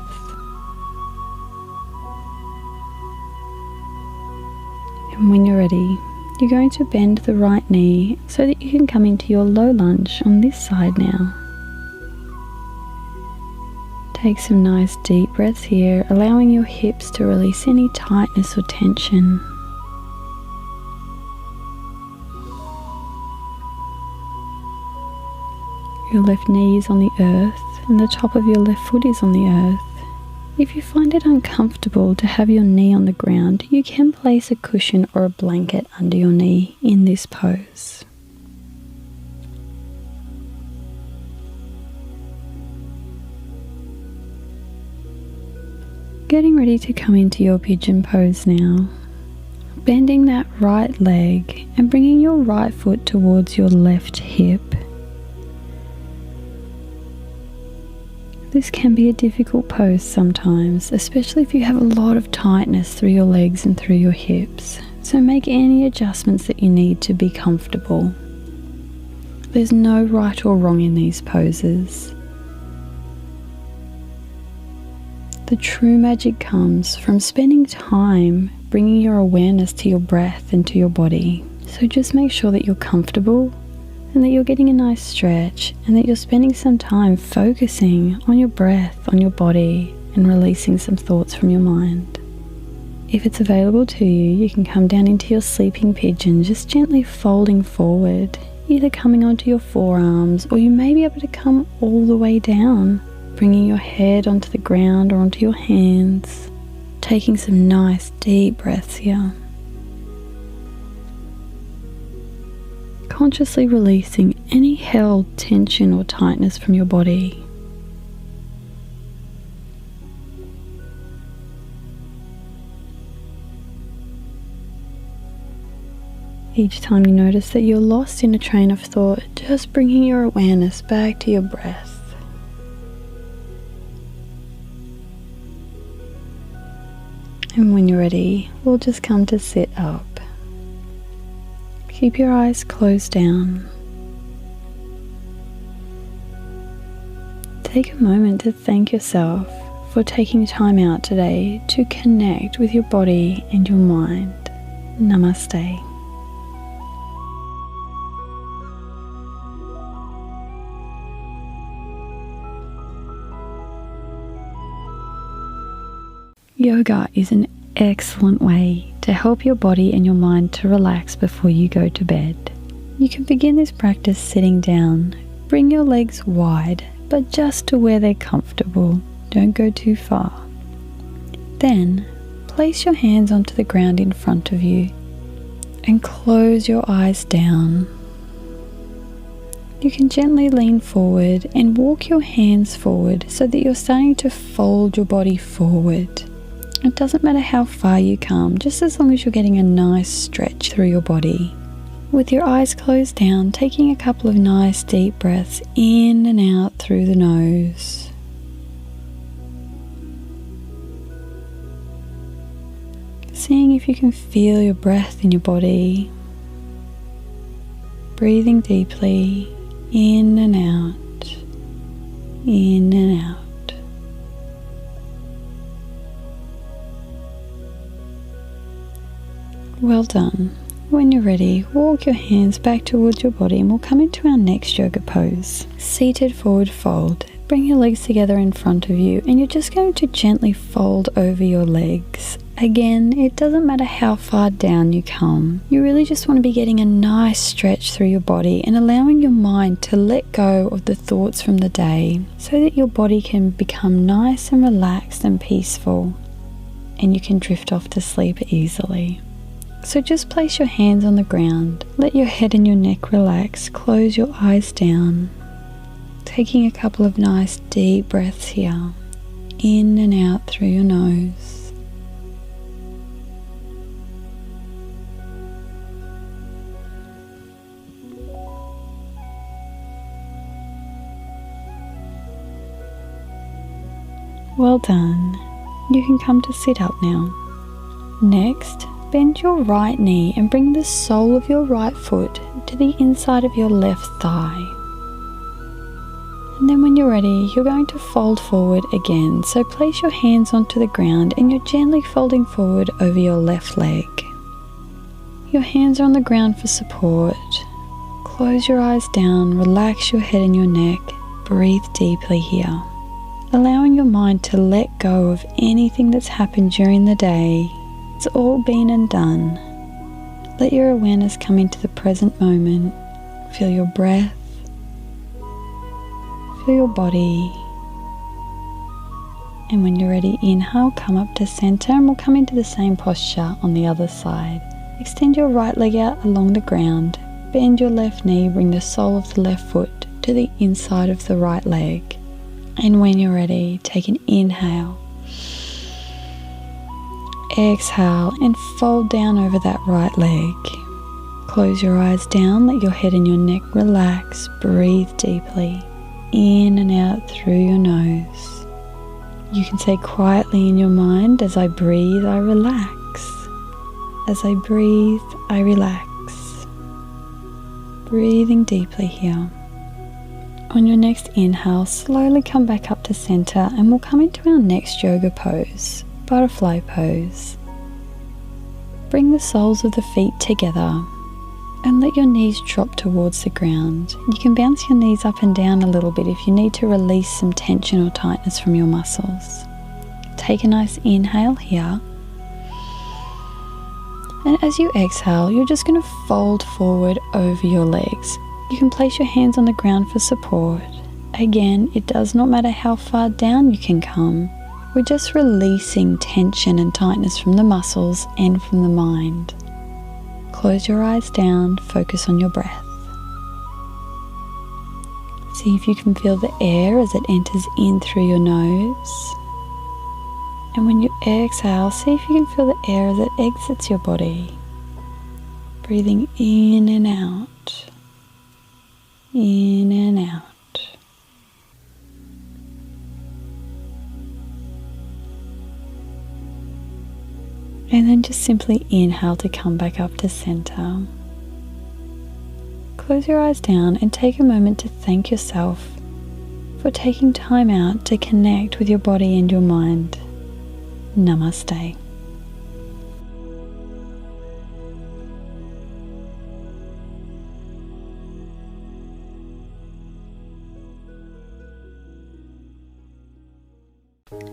And when you're ready, you're going to bend the right knee so that you can come into your low lunge on this side now. Take some nice deep breaths here, allowing your hips to release any tightness or tension. Your left knee is on the earth and the top of your left foot is on the earth. If you find it uncomfortable to have your knee on the ground, you can place a cushion or a blanket under your knee in this pose. Getting ready to come into your pigeon pose now. Bending that right leg and bringing your right foot towards your left hip. This can be a difficult pose sometimes, especially if you have a lot of tightness through your legs and through your hips. So make any adjustments that you need to be comfortable. There's no right or wrong in these poses. The true magic comes from spending time bringing your awareness to your breath and to your body. So just make sure that you're comfortable and that you're getting a nice stretch and that you're spending some time focusing on your breath, on your body, and releasing some thoughts from your mind. If it's available to you, you can come down into your sleeping pigeon, just gently folding forward, either coming onto your forearms, or you may be able to come all the way down, bringing your head onto the ground or onto your hands, taking some nice deep breaths here. Consciously releasing any held tension or tightness from your body. Each time you notice that you're lost in a train of thought, just bringing your awareness back to your breath. And when you're ready, we'll just come to sit up. Keep your eyes closed down. Take a moment to thank yourself for taking time out today to connect with your body and your mind. Namaste. Yoga is an excellent way to help your body and your mind to relax before you go to bed. You can begin this practice sitting down. Bring your legs wide, but just to where they're comfortable. Don't go too far. Then, place your hands onto the ground in front of you and close your eyes down. You can gently lean forward and walk your hands forward so that you're starting to fold your body forward. It doesn't matter how far you come, just as long as you're getting a nice stretch through your body. With your eyes closed down, taking a couple of nice deep breaths in and out through the nose. Seeing if you can feel your breath in your body. Breathing deeply in and out, in and out. Well done. When you're ready, walk your hands back towards your body and we'll come into our next yoga pose. Seated forward fold. Bring your legs together in front of you and you're just going to gently fold over your legs. Again, it doesn't matter how far down you come. You really just want to be getting a nice stretch through your body and allowing your mind to let go of the thoughts from the day so that your body can become nice and relaxed and peaceful and you can drift off to sleep easily. So just place your hands on the ground, let your head and your neck relax, close your eyes down, taking a couple of nice deep breaths here, in and out through your nose. Well done. You can come to sit up now. Next, bend your right knee and bring the sole of your right foot to the inside of your left thigh. And then when you're ready, you're going to fold forward again. So place your hands onto the ground and you're gently folding forward over your left leg. Your hands are on the ground for support. Close your eyes down, relax your head and your neck. Breathe deeply here, allowing your mind to let go of anything that's happened during the day. It's all been and done. Let your awareness come into the present moment. Feel your breath. Feel your body. And when you're ready, inhale, come up to center and we'll come into the same posture on the other side. Extend your right leg out along the ground. Bend your left knee, bring the sole of the left foot to the inside of the right leg. And when you're ready, take an inhale. Exhale and fold down over that right leg. Close your eyes down, let your head and your neck relax. Breathe deeply in and out through your nose. You can say quietly in your mind, as I breathe, I relax. As I breathe, I relax. Breathing deeply here. On your next inhale, slowly come back up to center and we'll come into our next yoga pose, butterfly pose. Bring the soles of the feet together and let your knees drop towards the ground. You can bounce your knees up and down a little bit if you need to release some tension or tightness from your muscles. Take a nice inhale here. And as you exhale, you're just going to fold forward over your legs. You can place your hands on the ground for support. Again, it does not matter how far down you can come. We're just releasing tension and tightness from the muscles and from the mind. Close your eyes down, focus on your breath. See if you can feel the air as it enters in through your nose. And when you exhale, see if you can feel the air as it exits your body. Breathing in and out, in and out. And then just simply inhale to come back up to center. Close your eyes down and take a moment to thank yourself for taking time out to connect with your body and your mind. Namaste.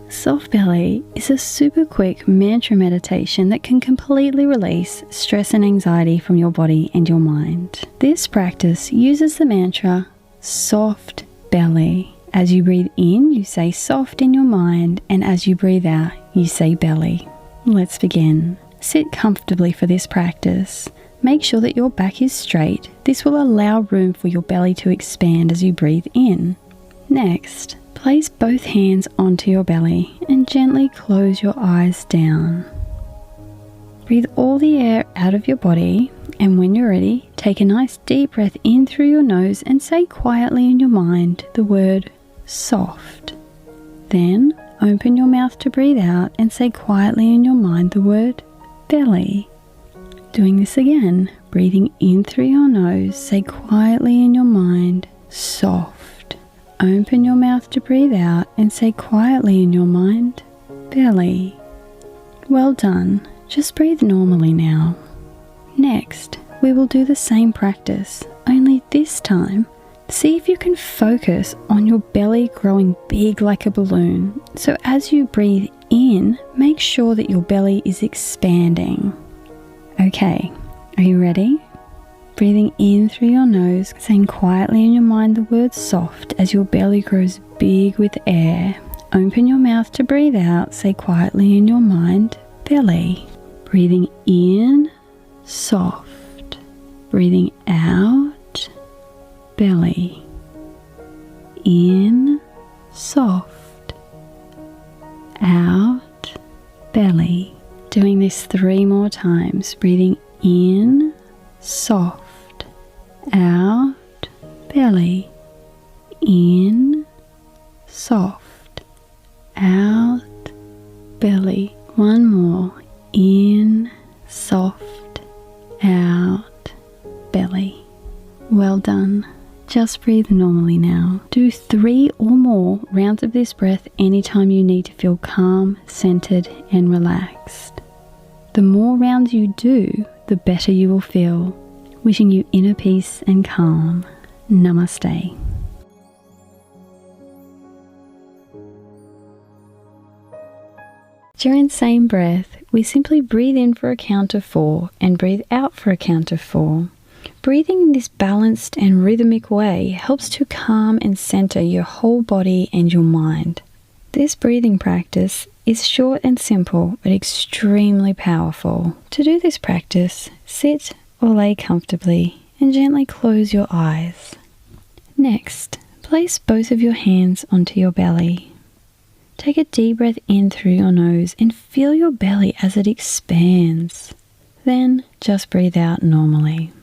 Soft belly is a super quick mantra meditation that can completely release stress and anxiety from your body and your mind. This practice uses the mantra soft belly. As you breathe in, you say soft in your mind, and as you breathe out, you say belly. Let's begin. Sit comfortably for this practice. Make sure that your back is straight. This will allow room for your belly to expand as you breathe in. Next, place both hands onto your belly and gently close your eyes down. Breathe all the air out of your body, and when you're ready, take a nice deep breath in through your nose and say quietly in your mind the word soft. Then open your mouth to breathe out and say quietly in your mind the word belly. Doing this again, breathing in through your nose, say quietly in your mind soft. Open your mouth to breathe out and say quietly in your mind, belly. Well done. Just breathe normally now. Next, we will do the same practice, only this time, see if you can focus on your belly growing big like a balloon. So as you breathe in, make sure that your belly is expanding. Okay, are you ready? Breathing in through your nose, saying quietly in your mind the word soft as your belly grows big with air. Open your mouth to breathe out, say quietly in your mind, belly. Breathing in, soft. Breathing out, belly. In, soft. Out, belly. Doing this 3 more times. Breathing in, soft. Out, belly. In, soft. Out, belly. One more. In, soft. Out, belly. Well done. Just breathe normally now. Do 3 or more rounds of this breath anytime you need to feel calm, centered, and relaxed. The more rounds you do, the better you will feel. Wishing you inner peace and calm. Namaste. During the same breath, we simply breathe in for a count of 4 and breathe out for a count of 4. Breathing in this balanced and rhythmic way helps to calm and center your whole body and your mind. This breathing practice is short and simple, but extremely powerful. To do this practice, sit or lay comfortably and gently close your eyes. Next, place both of your hands onto your belly. Take a deep breath in through your nose and feel your belly as it expands. Then just breathe out normally.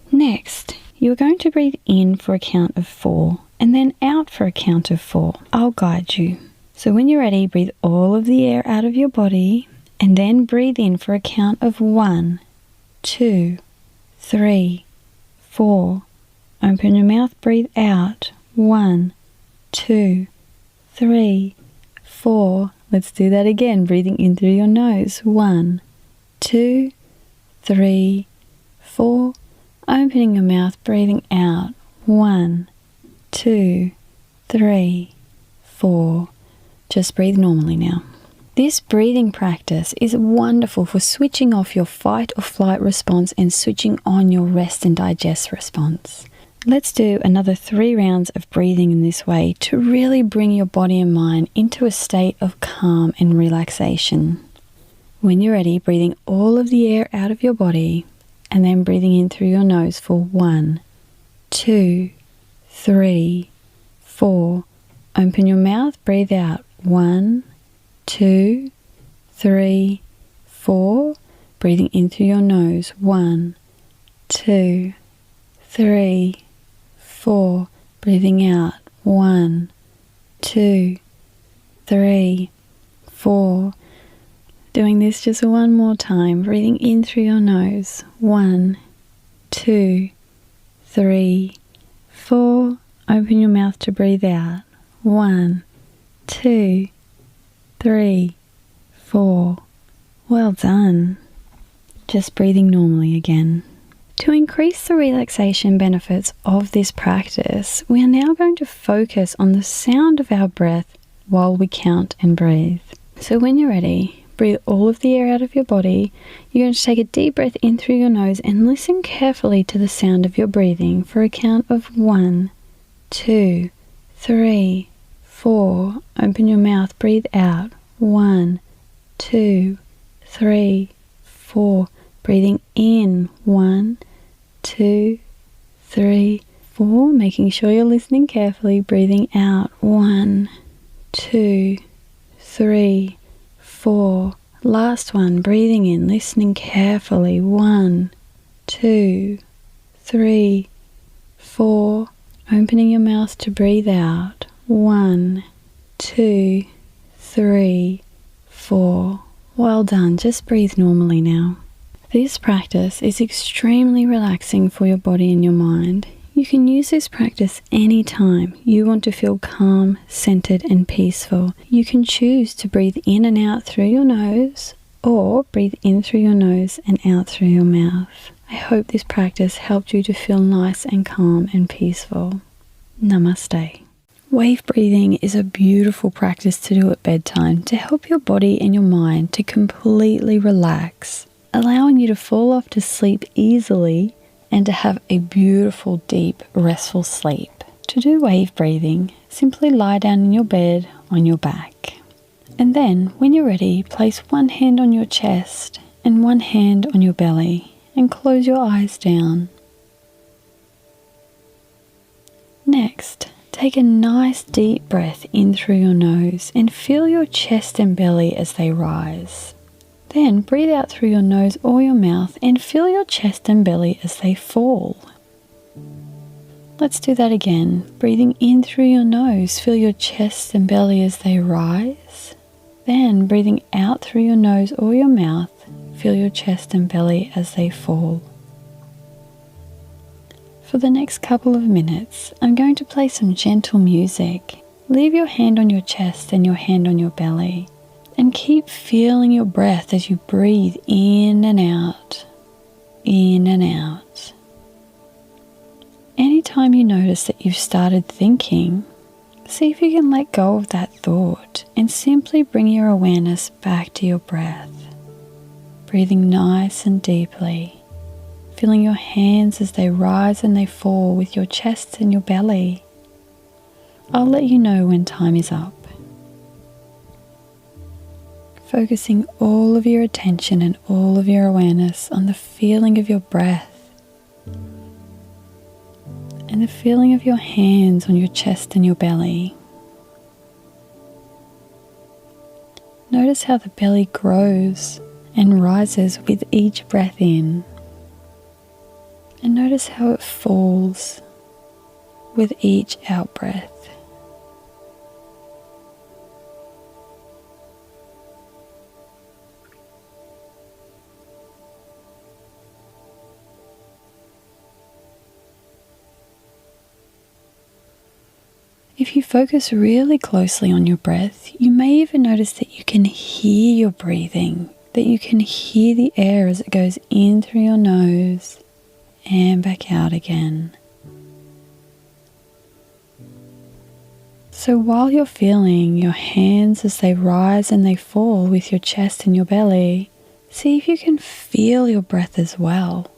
Next, you're going to breathe in for a count of 4 and then out for a count of 4. I'll guide you. So when you're ready, breathe all of the air out of your body and then breathe in for a count of 1, 2, 3, 4. Open your mouth, breathe out. 1, 2, 3, 4. Let's do that again, breathing in through your nose. 1, 2, 3, 4. Opening your mouth, breathing out. 1, 2, 3, 4. Just breathe normally now. This breathing practice is wonderful for switching off your fight or flight response and switching on your rest and digest response. Let's do another 3 rounds of breathing in this way to really bring your body and mind into a state of calm and relaxation. When you're ready, breathing all of the air out of your body and then breathing in through your nose for 1, 2, 3, 4. Open your mouth, breathe out. 1, 2, 3, 4. Breathing in through your nose. 1, 2, 3, 4. Breathing out. 1, 2, 3, 4. Doing this just one more time. Breathing in through your nose. 1, 2, 3, 4. Open your mouth to breathe out. 1, 2, 3, 4. Well done. Just breathing normally again. To increase the relaxation benefits of this practice, we are now going to focus on the sound of our breath while we count and breathe. So when you're ready, breathe all of the air out of your body. You're going to take a deep breath in through your nose and listen carefully to the sound of your breathing for a count of 1, 2, 3, 4. Open your mouth, breathe out. 1, 2, 3, 4. Breathing in. 1, 2, 3, 4. Making sure you're listening carefully. Breathing out. 1, 2, 3, 4. Last one. Breathing in. Listening carefully. 1, 2, 3, 4. Opening your mouth to breathe out. 1, 2, 3, 4. Well done. Just breathe normally now. This practice is extremely relaxing for your body and your mind. You can use this practice anytime you want to feel calm, centered, and peaceful. You can choose to breathe in and out through your nose, or breathe in through your nose and out through your mouth. I hope this practice helped you to feel nice and calm and peaceful. Namaste. Wave breathing is a beautiful practice to do at bedtime to help your body and your mind to completely relax, allowing you to fall off to sleep easily and to have a beautiful, deep, restful sleep. To do wave breathing, simply lie down in your bed on your back. And then, when you're ready, place one hand on your chest and one hand on your belly and close your eyes down. Next, take a nice deep breath in through your nose and feel your chest and belly as they rise. Then breathe out through your nose or your mouth and feel your chest and belly as they fall. Let's do that again. Breathing in through your nose, feel your chest and belly as they rise. Then breathing out through your nose or your mouth, feel your chest and belly as they fall. For the next couple of minutes, I'm going to play some gentle music. Leave your hand on your chest and your hand on your belly. And keep feeling your breath as you breathe in and out, in and out. Anytime you notice that you've started thinking, see if you can let go of that thought and simply bring your awareness back to your breath. Breathing nice and deeply, feeling your hands as they rise and they fall with your chest and your belly. I'll let you know when time is up. Focusing all of your attention and all of your awareness on the feeling of your breath and the feeling of your hands on your chest and your belly. Notice how the belly grows and rises with each breath in, and notice how it falls with each out breath. If you focus really closely on your breath, you may even notice that you can hear your breathing, that you can hear the air as it goes in through your nose and back out again. So while you're feeling your hands as they rise and they fall with your chest and your belly, see if you can feel your breath as well.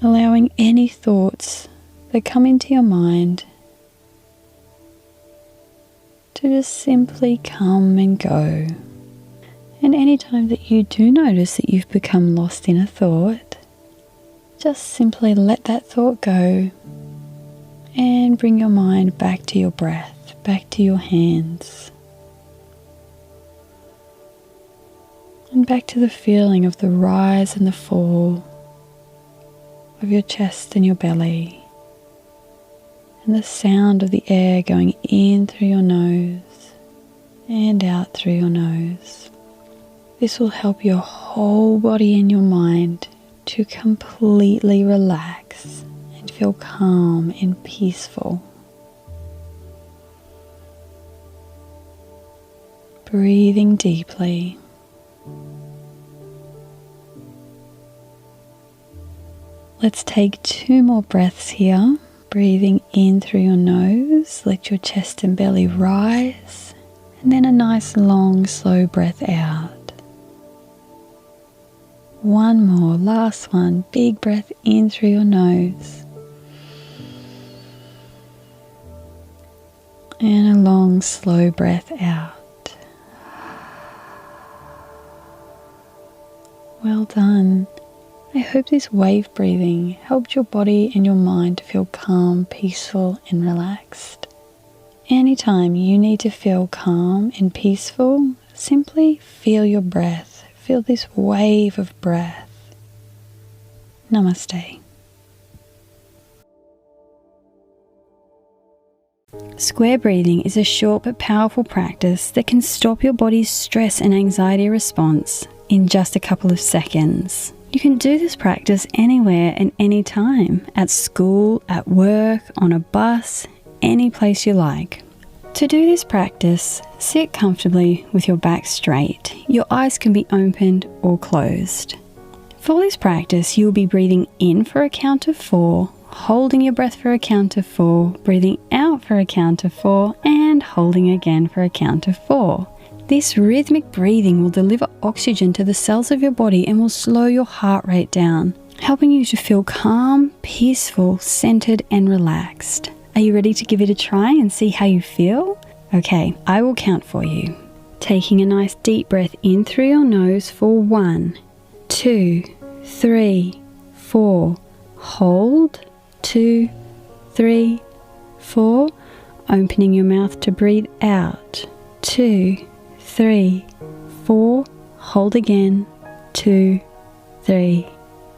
Allowing any thoughts that come into your mind to just simply come and go. And anytime that you do notice that you've become lost in a thought, just simply let that thought go and bring your mind back to your breath, back to your hands, and back to the feeling of the rise and the fall of your chest and your belly, and the sound of the air going in through your nose and out through your nose. This will help your whole body and your mind to completely relax and feel calm and peaceful. Breathing deeply. Let's take 2 more breaths here. Breathing in through your nose, let your chest and belly rise, and then a nice long slow breath out. 1 more, last one, big breath in through your nose. And a long slow breath out. Well done. I hope this wave breathing helped your body and your mind to feel calm, peaceful and relaxed. Anytime you need to feel calm and peaceful, simply feel your breath. Feel this wave of breath. Namaste. Square breathing is a short but powerful practice that can stop your body's stress and anxiety response in just a couple of seconds. You can do this practice anywhere and any time, at school, at work, on a bus, any place you like. To do this practice, sit comfortably with your back straight. Your eyes can be opened or closed. For this practice, you'll be breathing in for a count of 4, holding your breath for a count of 4, breathing out for a count of 4, and holding again for a count of 4. This rhythmic breathing will deliver oxygen to the cells of your body and will slow your heart rate down, helping you to feel calm, peaceful, centered, and relaxed. Are you ready to give it a try and see how you feel? Okay, I will count for you. Taking a nice deep breath in through your nose for 1, 2, 3, 4. Hold. 2, 3, 4. Opening your mouth to breathe out. 2, 3, 4. Hold again. 2, 3,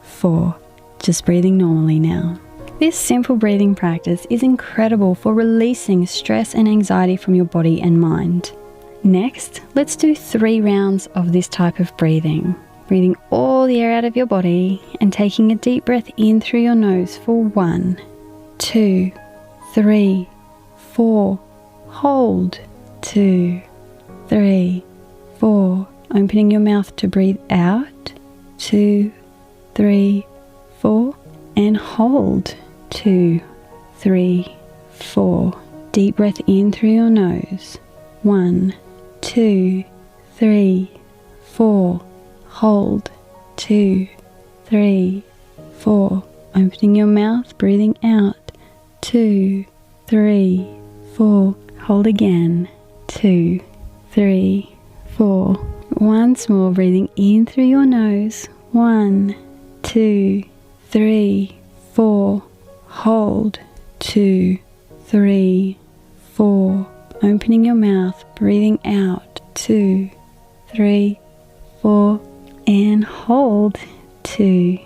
4. Just breathing normally now. This simple breathing practice is incredible for releasing stress and anxiety from your body and mind. Next, let's do 3 rounds of this type of breathing. Breathing all the air out of your body and taking a deep breath in through your nose for 1, 2, 3, 4. Hold. 2, 3, 4. Opening your mouth to breathe out. 2, 3, 4. And hold. 2, 3, 4. Deep breath in through your nose. 1, 2, 3, 4. Hold. 2, 3, 4. Opening your mouth, breathing out. 2, 3, 4. Hold again. 2, 3, 4. Once more, breathing in through your nose. 1, 2, 3, 4. Hold. 2, 3, 4. Opening your mouth, breathing out. 2, 3, 4. And hold. 2,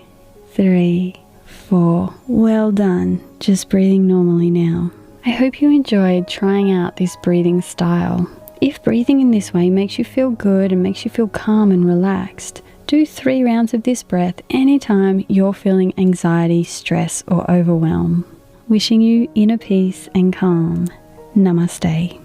3, 4. Well done. Just breathing normally now. I hope you enjoyed trying out this breathing style. If breathing in this way makes you feel good and makes you feel calm and relaxed, Do 3 rounds of this breath anytime you're feeling anxiety, stress, or overwhelm. Wishing you inner peace and calm. Namaste.